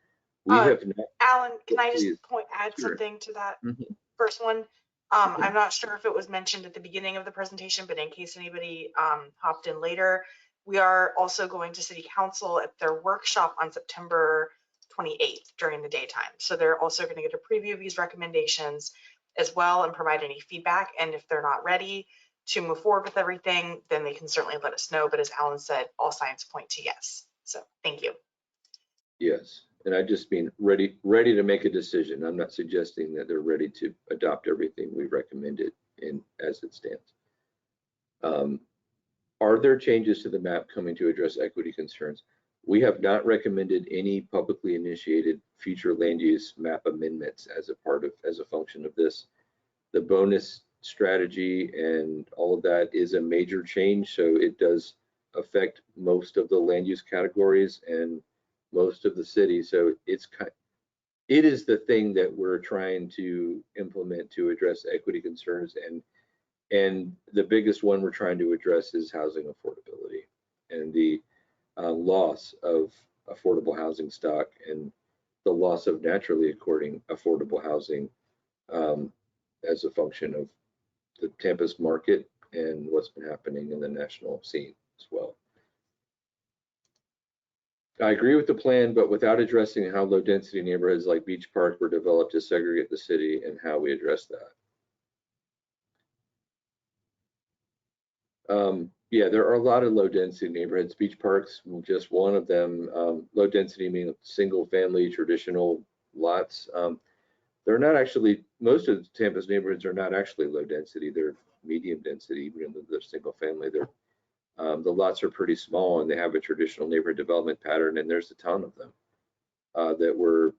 We have not. Alan, can I just Please. add Sure. something to that Mhm. first one? I'm not sure if it was mentioned at the beginning of the presentation, but in case anybody hopped in later, we are also going to City Council at their workshop on September 28th during the daytime. So they're also going to get a preview of these recommendations as well and provide any feedback. And if they're not ready to move forward with everything, then they can certainly let us know. But as Alan said, all signs point to yes. So thank you. Yes, and I just mean ready to make a decision. I'm not suggesting that they're ready to adopt everything we recommended in as it stands. Are there changes to the map coming to address equity concerns? We have not recommended any publicly initiated future land use map amendments as a function of this. The bonus strategy and all of that is a major change, so it does affect most of the land use categories and most of the city. So it is the thing that we're trying to implement to address equity concerns, and And the biggest one we're trying to address is housing affordability and the loss of affordable housing stock and the loss of naturally occurring affordable housing as a function of the Tampa's market and what's been happening in the national scene as well. I agree with the plan, but without addressing how low density neighborhoods like Beach Park were developed to segregate the city and how we address that. Yeah, there are a lot of low density neighborhoods. Beach Park's just one of them. Low density meaning single family traditional lots. They're not actually, most of Tampa's neighborhoods are not actually low density. They're medium density, even though they're single family. The lots are pretty small and they have a traditional neighborhood development pattern, and there's a ton of them that were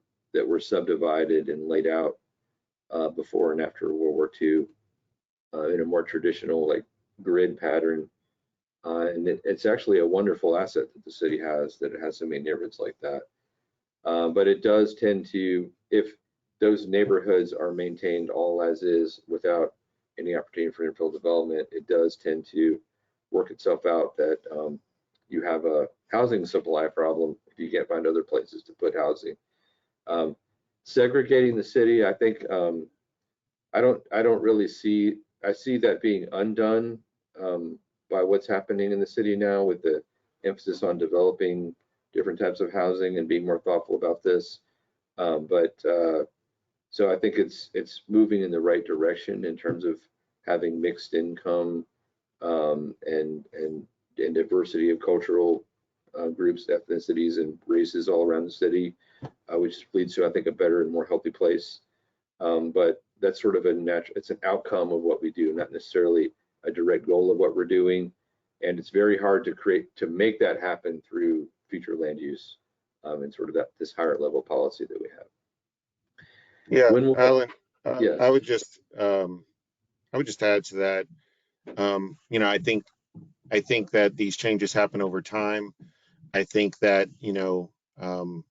subdivided and laid out before and after World War II in a more traditional like grid pattern. And it's actually a wonderful asset that the city has, that it has so many neighborhoods like that. But it does tend to, if those neighborhoods are maintained all as is without any opportunity for infill development, it does tend to work itself out that you have a housing supply problem if you can't find other places to put housing. Segregating the city, I think I don't really see, I see that being undone by what's happening in the city now with the emphasis on developing different types of housing and being more thoughtful about this. So I think it's moving in the right direction in terms of having mixed income and diversity of cultural groups, ethnicities, and races all around the city, which leads to, I think, a better and more healthy place. But that's sort of it's an outcome of what we do, not necessarily a direct goal of what we're doing. And it's very hard to make that happen through future land use and sort of this higher level policy that we have. Yeah, Alan, yes. I would just add to that. I think that these changes happen over time. I think that,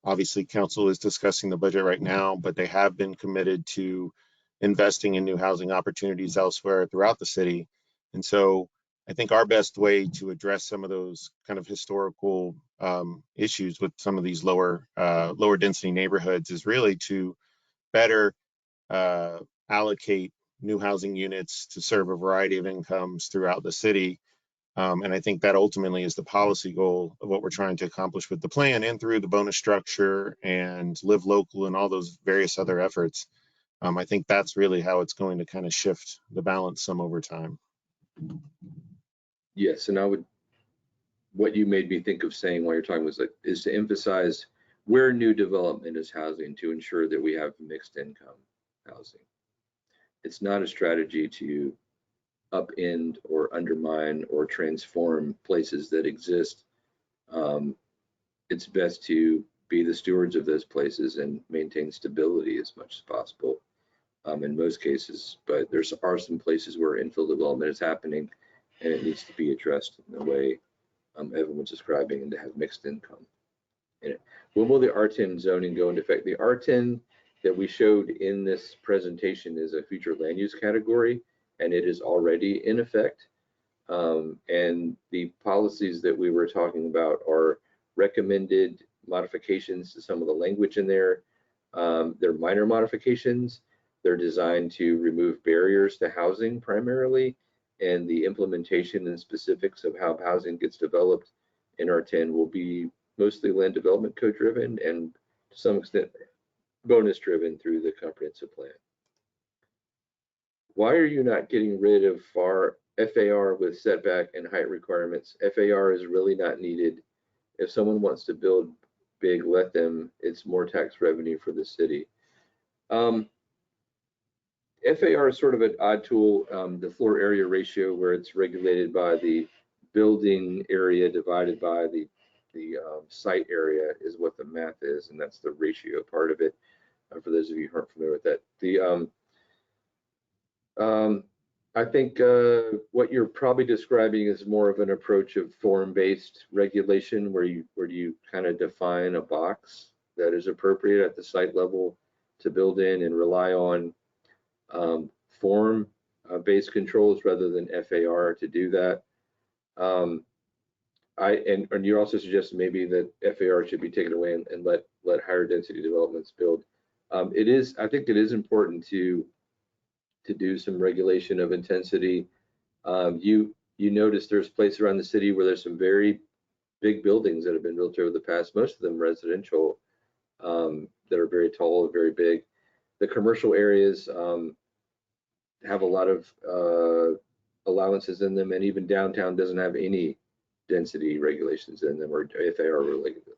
obviously council is discussing the budget right now, but they have been committed to investing in new housing opportunities elsewhere throughout the city. And so I think our best way to address some of those kind of historical issues with some of these lower density neighborhoods is really to better allocate new housing units to serve a variety of incomes throughout the city. And I think that ultimately is the policy goal of what we're trying to accomplish with the plan and through the bonus structure and live local and all those various other efforts. I think that's really how it's going to kind of shift the balance some over time. Yes, and what you made me think of saying while you're talking is to emphasize where new development is housing to ensure that we have mixed income housing. It's not a strategy to upend or undermine or transform places that exist. It's best to be the stewards of those places and maintain stability as much as possible in most cases. But there are some places where infill development is happening and it needs to be addressed in the way Evan was describing, and to have mixed income in it. When will the R10 zoning go into effect? The R10 that we showed in this presentation is a future land use category, and it is already in effect. And the policies that we were talking about are recommended modifications to some of the language in there. They're minor modifications. They're designed to remove barriers to housing primarily, and the implementation and specifics of how housing gets developed in R10 will be mostly land development code driven and to some extent bonus driven through the comprehensive plan. Why are you not getting rid of FAR with setback and height requirements? FAR is really not needed. If someone wants to build big, let them. It's more tax revenue for the city. FAR is sort of an odd tool, the floor area ratio, where it's regulated by the building area divided by the site area is what the math is, and that's the ratio part of it. For those of you who aren't familiar with that, I think what you're probably describing is more of an approach of form-based regulation, where you kind of define a box that is appropriate at the site level to build in and rely on form base controls rather than FAR to do that. And you're also suggesting maybe that FAR should be taken away and let higher density developments build. I think it is important to do some regulation of intensity. You notice there's places around the city where there's some very big buildings that have been built over the past, most of them residential, that are very tall and very big. The commercial areas have a lot of allowances in them, and even downtown doesn't have any density regulations in them or FAR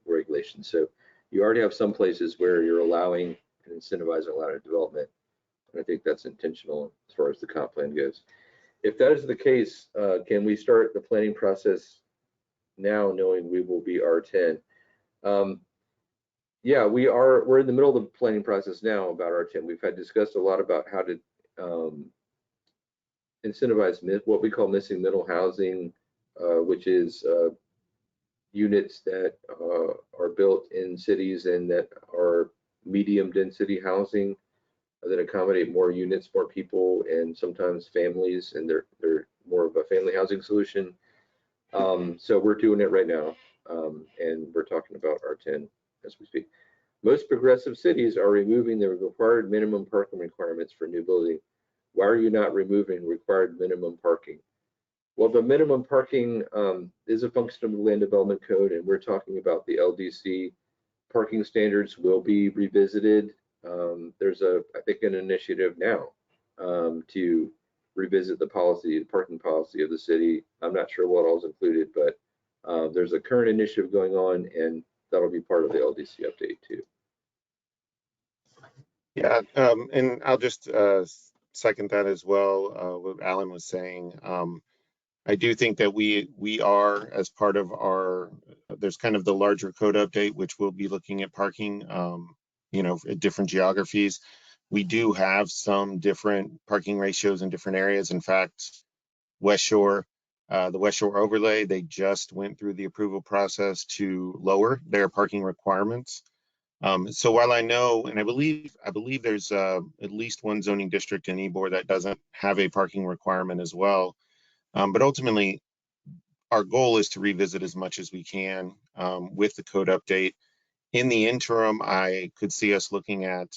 regulations. So you already have some places where you're allowing and incentivizing a lot of development. And I think that's intentional as far as the comp plan goes. If that is the case, can we start the planning process now, knowing we will be R10? Yeah, we're in the middle of the planning process now about R10. We've had discussed a lot about how to incentivize what we call missing middle housing, which is units that are built in cities and that are medium density housing that accommodate more units, more people, and sometimes families, and they're more of a family housing solution. So we're doing it right now, and we're talking about R10 as we speak. Most progressive cities are removing the required minimum parking requirements for new building. Why are you not removing required minimum parking? Well, the minimum parking is a function of the land development code, and we're talking about the LDC parking standards will be revisited. There's I think an initiative now to revisit the parking policy of the city. I'm not sure what all is included, but there's a current initiative going on, and that'll be part of the LDC update too. Yeah, and I'll just second that as well, what Alan was saying. I do think that we are, as part of there's kind of the larger code update, which we'll be looking at parking, at different geographies. We do have some different parking ratios in different areas. In fact, West Shore, the West Shore overlay, they just went through the approval process to lower their parking requirements. So while I know, and I believe there's at least one zoning district in Ybor that doesn't have a parking requirement as well. But ultimately, our goal is to revisit as much as we can with the code update. In the interim, I could see us looking at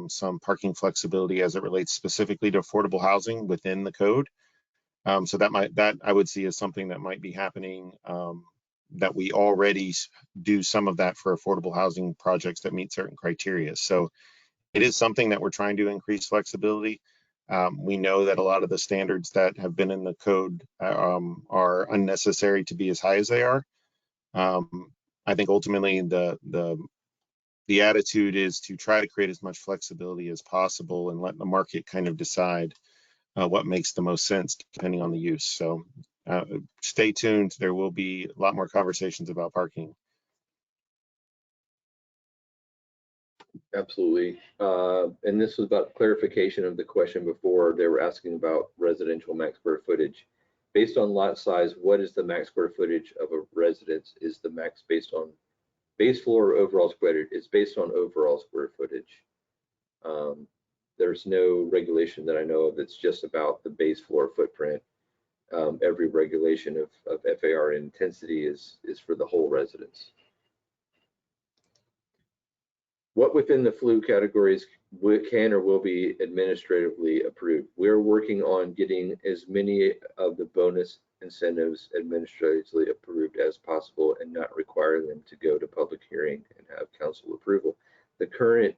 some parking flexibility as it relates specifically to affordable housing within the code. So that I would see as something that might be happening, that we already do some of that for affordable housing projects that meet certain criteria. So it is something that we're trying to increase flexibility. We know that a lot of the standards that have been in the code are unnecessary to be as high as they are. I think ultimately the attitude is to try to create as much flexibility as possible and let the market kind of decide what makes the most sense depending on the use. So stay tuned. There will be a lot more conversations about parking. Absolutely. And this was about clarification of the question before. They were asking about residential max square footage. Based on lot size, what is the max square footage of a residence? Is the max based on base floor or overall square footage? It's based on overall square footage. There's no regulation that I know of. It's just about the base floor footprint. Every regulation of FAR intensity is for the whole residence. What within the flu categories can or will be administratively approved? We're working on getting as many of the bonus incentives administratively approved as possible and not requiring them to go to public hearing and have council approval. The current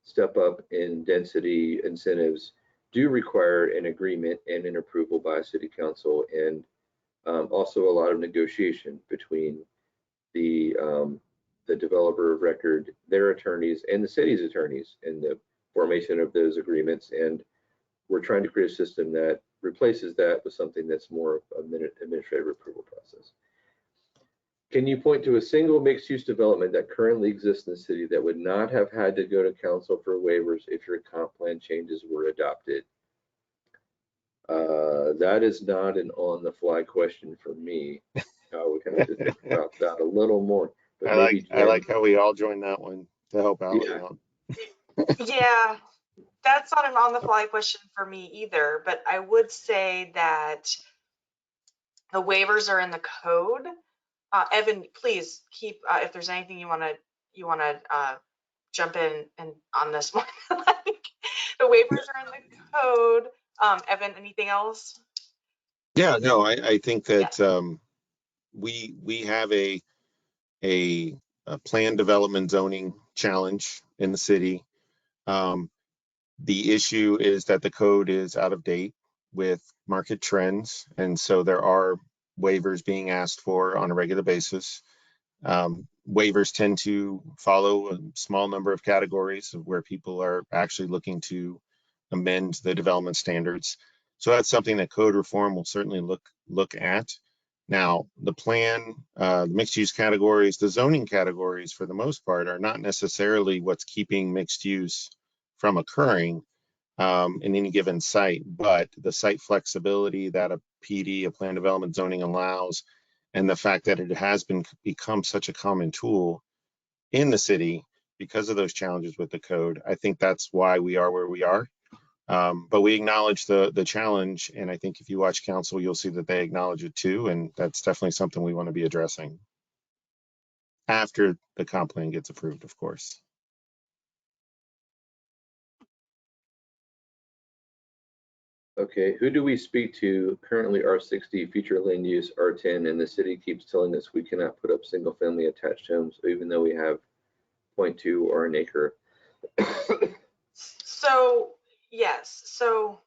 step up in density incentives do require an agreement and an approval by city council, and also a lot of negotiation between the developer of record, their attorneys, and the city's attorneys in the formation of those agreements. And we're trying to create a system that replaces that with something that's more of an administrative approval process. Can you point to a single mixed-use development that currently exists in the city that would not have had to go to council for waivers if your comp plan changes were adopted? That is not an on-the-fly question for me. We kind of think about that a little more. I like how we all joined that one to help out. Yeah. Yeah, that's not an on-the-fly question for me either, but I would say that the waivers are in the code. Evan, please keep, if there's anything you want to jump in and on this one. Like, the waivers are in the code. Evan, anything else? Yeah, no, I think Yeah. that we have a plan development zoning challenge in the city. The issue is that the code is out of date with market trends, and so there are waivers being asked for on a regular basis. Waivers tend to follow a small number of categories of where people are actually looking to amend the development standards. So that's something that code reform will certainly look at. Now, the plan, mixed use categories, the zoning categories for the most part are not necessarily what's keeping mixed use from occurring in any given site, but the site flexibility that a PD, a plan development zoning allows, and the fact that it has become such a common tool in the city because of those challenges with the code. I think that's why we are where we are. But we acknowledge the challenge, and I think if you watch council, you'll see that they acknowledge it too, and that's definitely something we want to be addressing after the comp plan gets approved, of course. Okay, who do we speak to currently R60, future land use R10, and the city keeps telling us we cannot put up single family attached homes even though we have 0.2 or an acre? So, yes, so,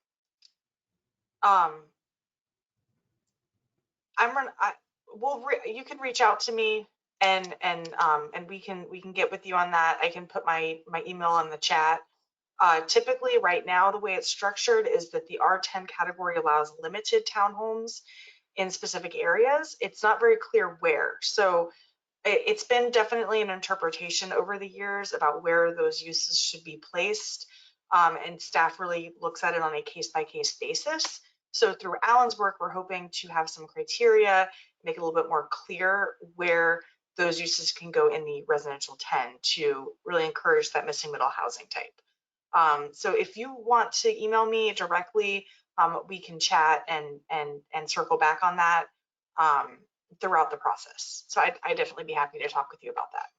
you can reach out to me and we can get with you on that. I can put my email in the chat. Typically right now, the way it's structured is that the R10 category allows limited townhomes in specific areas. It's not very clear where. So it's been definitely an interpretation over the years about where those uses should be placed. And staff really looks at it on a case-by-case basis. So through Alan's work, we're hoping to have some criteria, make it a little bit more clear where those uses can go in the residential 10 to really encourage that missing middle housing type. So if you want to email me directly, we can chat and circle back on that throughout the process. So I'd definitely be happy to talk with you about that.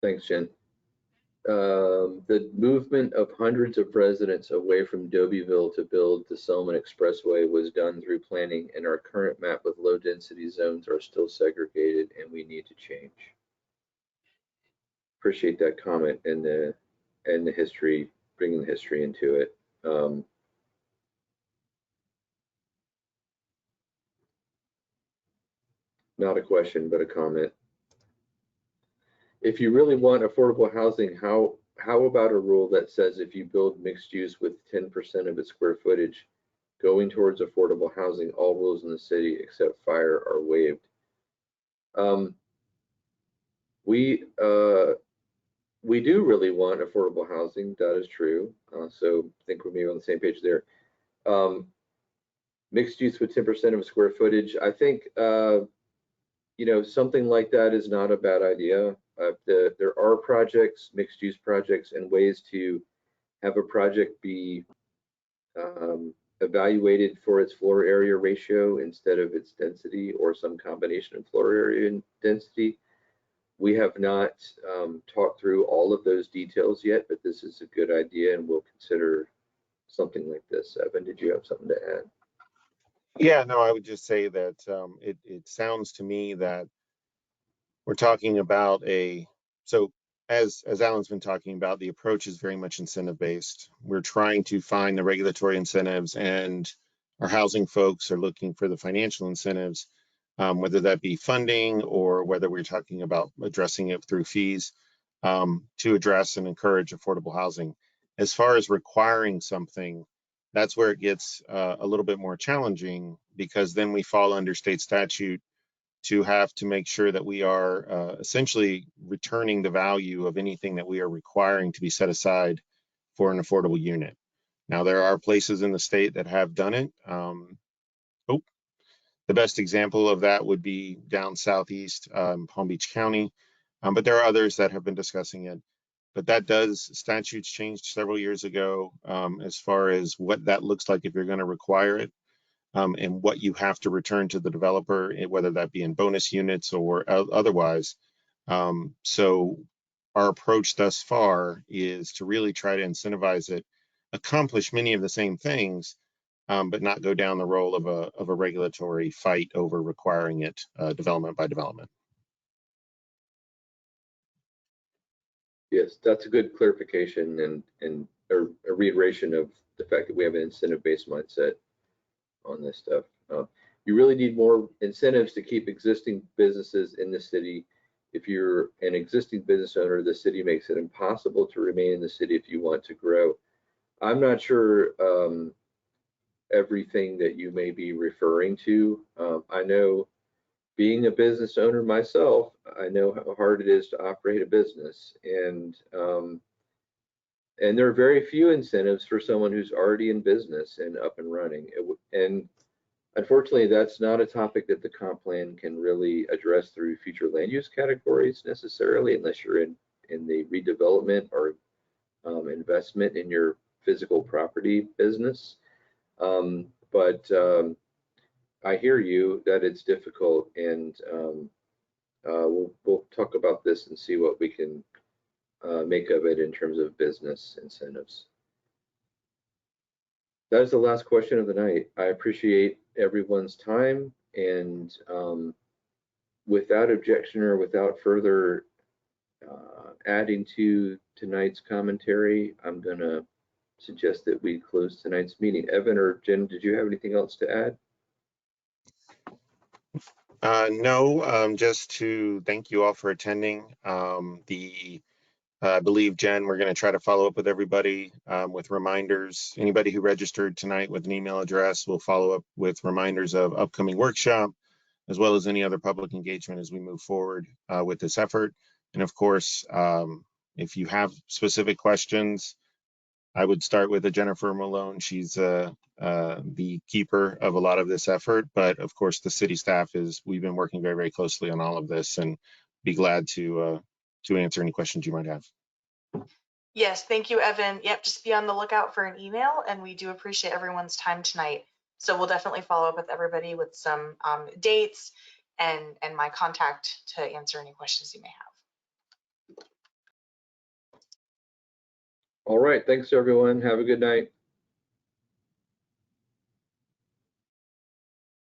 Thanks, Jen. The movement of hundreds of residents away from Dobyville to build the Selman Expressway was done through planning, and our current map with low density zones are still segregated and we need to change. Appreciate that comment and the history, bringing the history into it. Not a question, but a comment. If you really want affordable housing, how about a rule that says if you build mixed use with 10% of its square footage going towards affordable housing, all rules in the city except fire are waived? We do really want affordable housing. That is true. So I think we're maybe on the same page there. Mixed use with 10% of square footage. I think something like that is not a bad idea. There are projects, mixed use projects, and ways to have a project be evaluated for its floor area ratio instead of its density, or some combination of floor area and density. We have not talked through all of those details yet, but this is a good idea, and we'll consider something like this. Evan, did you have something to add? Yeah, no, I would just say that it sounds to me that we're talking about so as Alan's been talking about, the approach is very much incentive based. We're trying to find the regulatory incentives, and our housing folks are looking for the financial incentives, whether that be funding or whether we're talking about addressing it through fees, to address and encourage affordable housing. As far as requiring something, that's where it gets a little bit more challenging, because then we fall under state statute to have to make sure that we are essentially returning the value of anything that we are requiring to be set aside for an affordable unit. Now, there are places in the state that have done it. The best example of that would be down southeast, Palm Beach County. but there are others that have been discussing it. But that statutes changed several years ago as far as what that looks like if you're going to require it, and what you have to return to the developer, whether that be in bonus units or otherwise. So our approach thus far is to really try to incentivize it, accomplish many of the same things, but not go down the role of a regulatory fight over requiring it development by development. Yes, that's a good clarification and a reiteration of the fact that we have an incentive-based mindset on this stuff. You really need more incentives to keep existing businesses in the city. If you're an existing business owner, the city makes it impossible to remain in the city if you want to grow. I'm not sure everything that you may be referring to. I know, being a business owner myself, I know how hard it is to operate a business, and there are very few incentives for someone who's already in business and up and running. And unfortunately, that's not a topic that the comp plan can really address through future land use categories necessarily, unless you're in the redevelopment or investment in your physical property business. But I hear you that it's difficult, and we'll talk about this and see what we can make of it in terms of business incentives. That is the last question of the night. I appreciate everyone's time, and without objection or without further adding to tonight's commentary, I'm going to suggest that we close tonight's meeting. Evan or Jen, did you have anything else to add? No, just to thank you all for attending. I believe, Jen, we're going to try to follow up with everybody with reminders. Anybody who registered tonight with an email address will follow up with reminders of upcoming workshop, as well as any other public engagement as we move forward with this effort. And of course, if you have specific questions, I would start with Jennifer Malone. She's the keeper of a lot of this effort, but of course the city staff we've been working very, very closely on all of this, and be glad to answer any questions you might have. Yes, thank you, Evan. Yep, just be on the lookout for an email, and we do appreciate everyone's time tonight. So we'll definitely follow up with everybody with some dates and my contact to answer any questions you may have. All right, thanks everyone. Have a good night.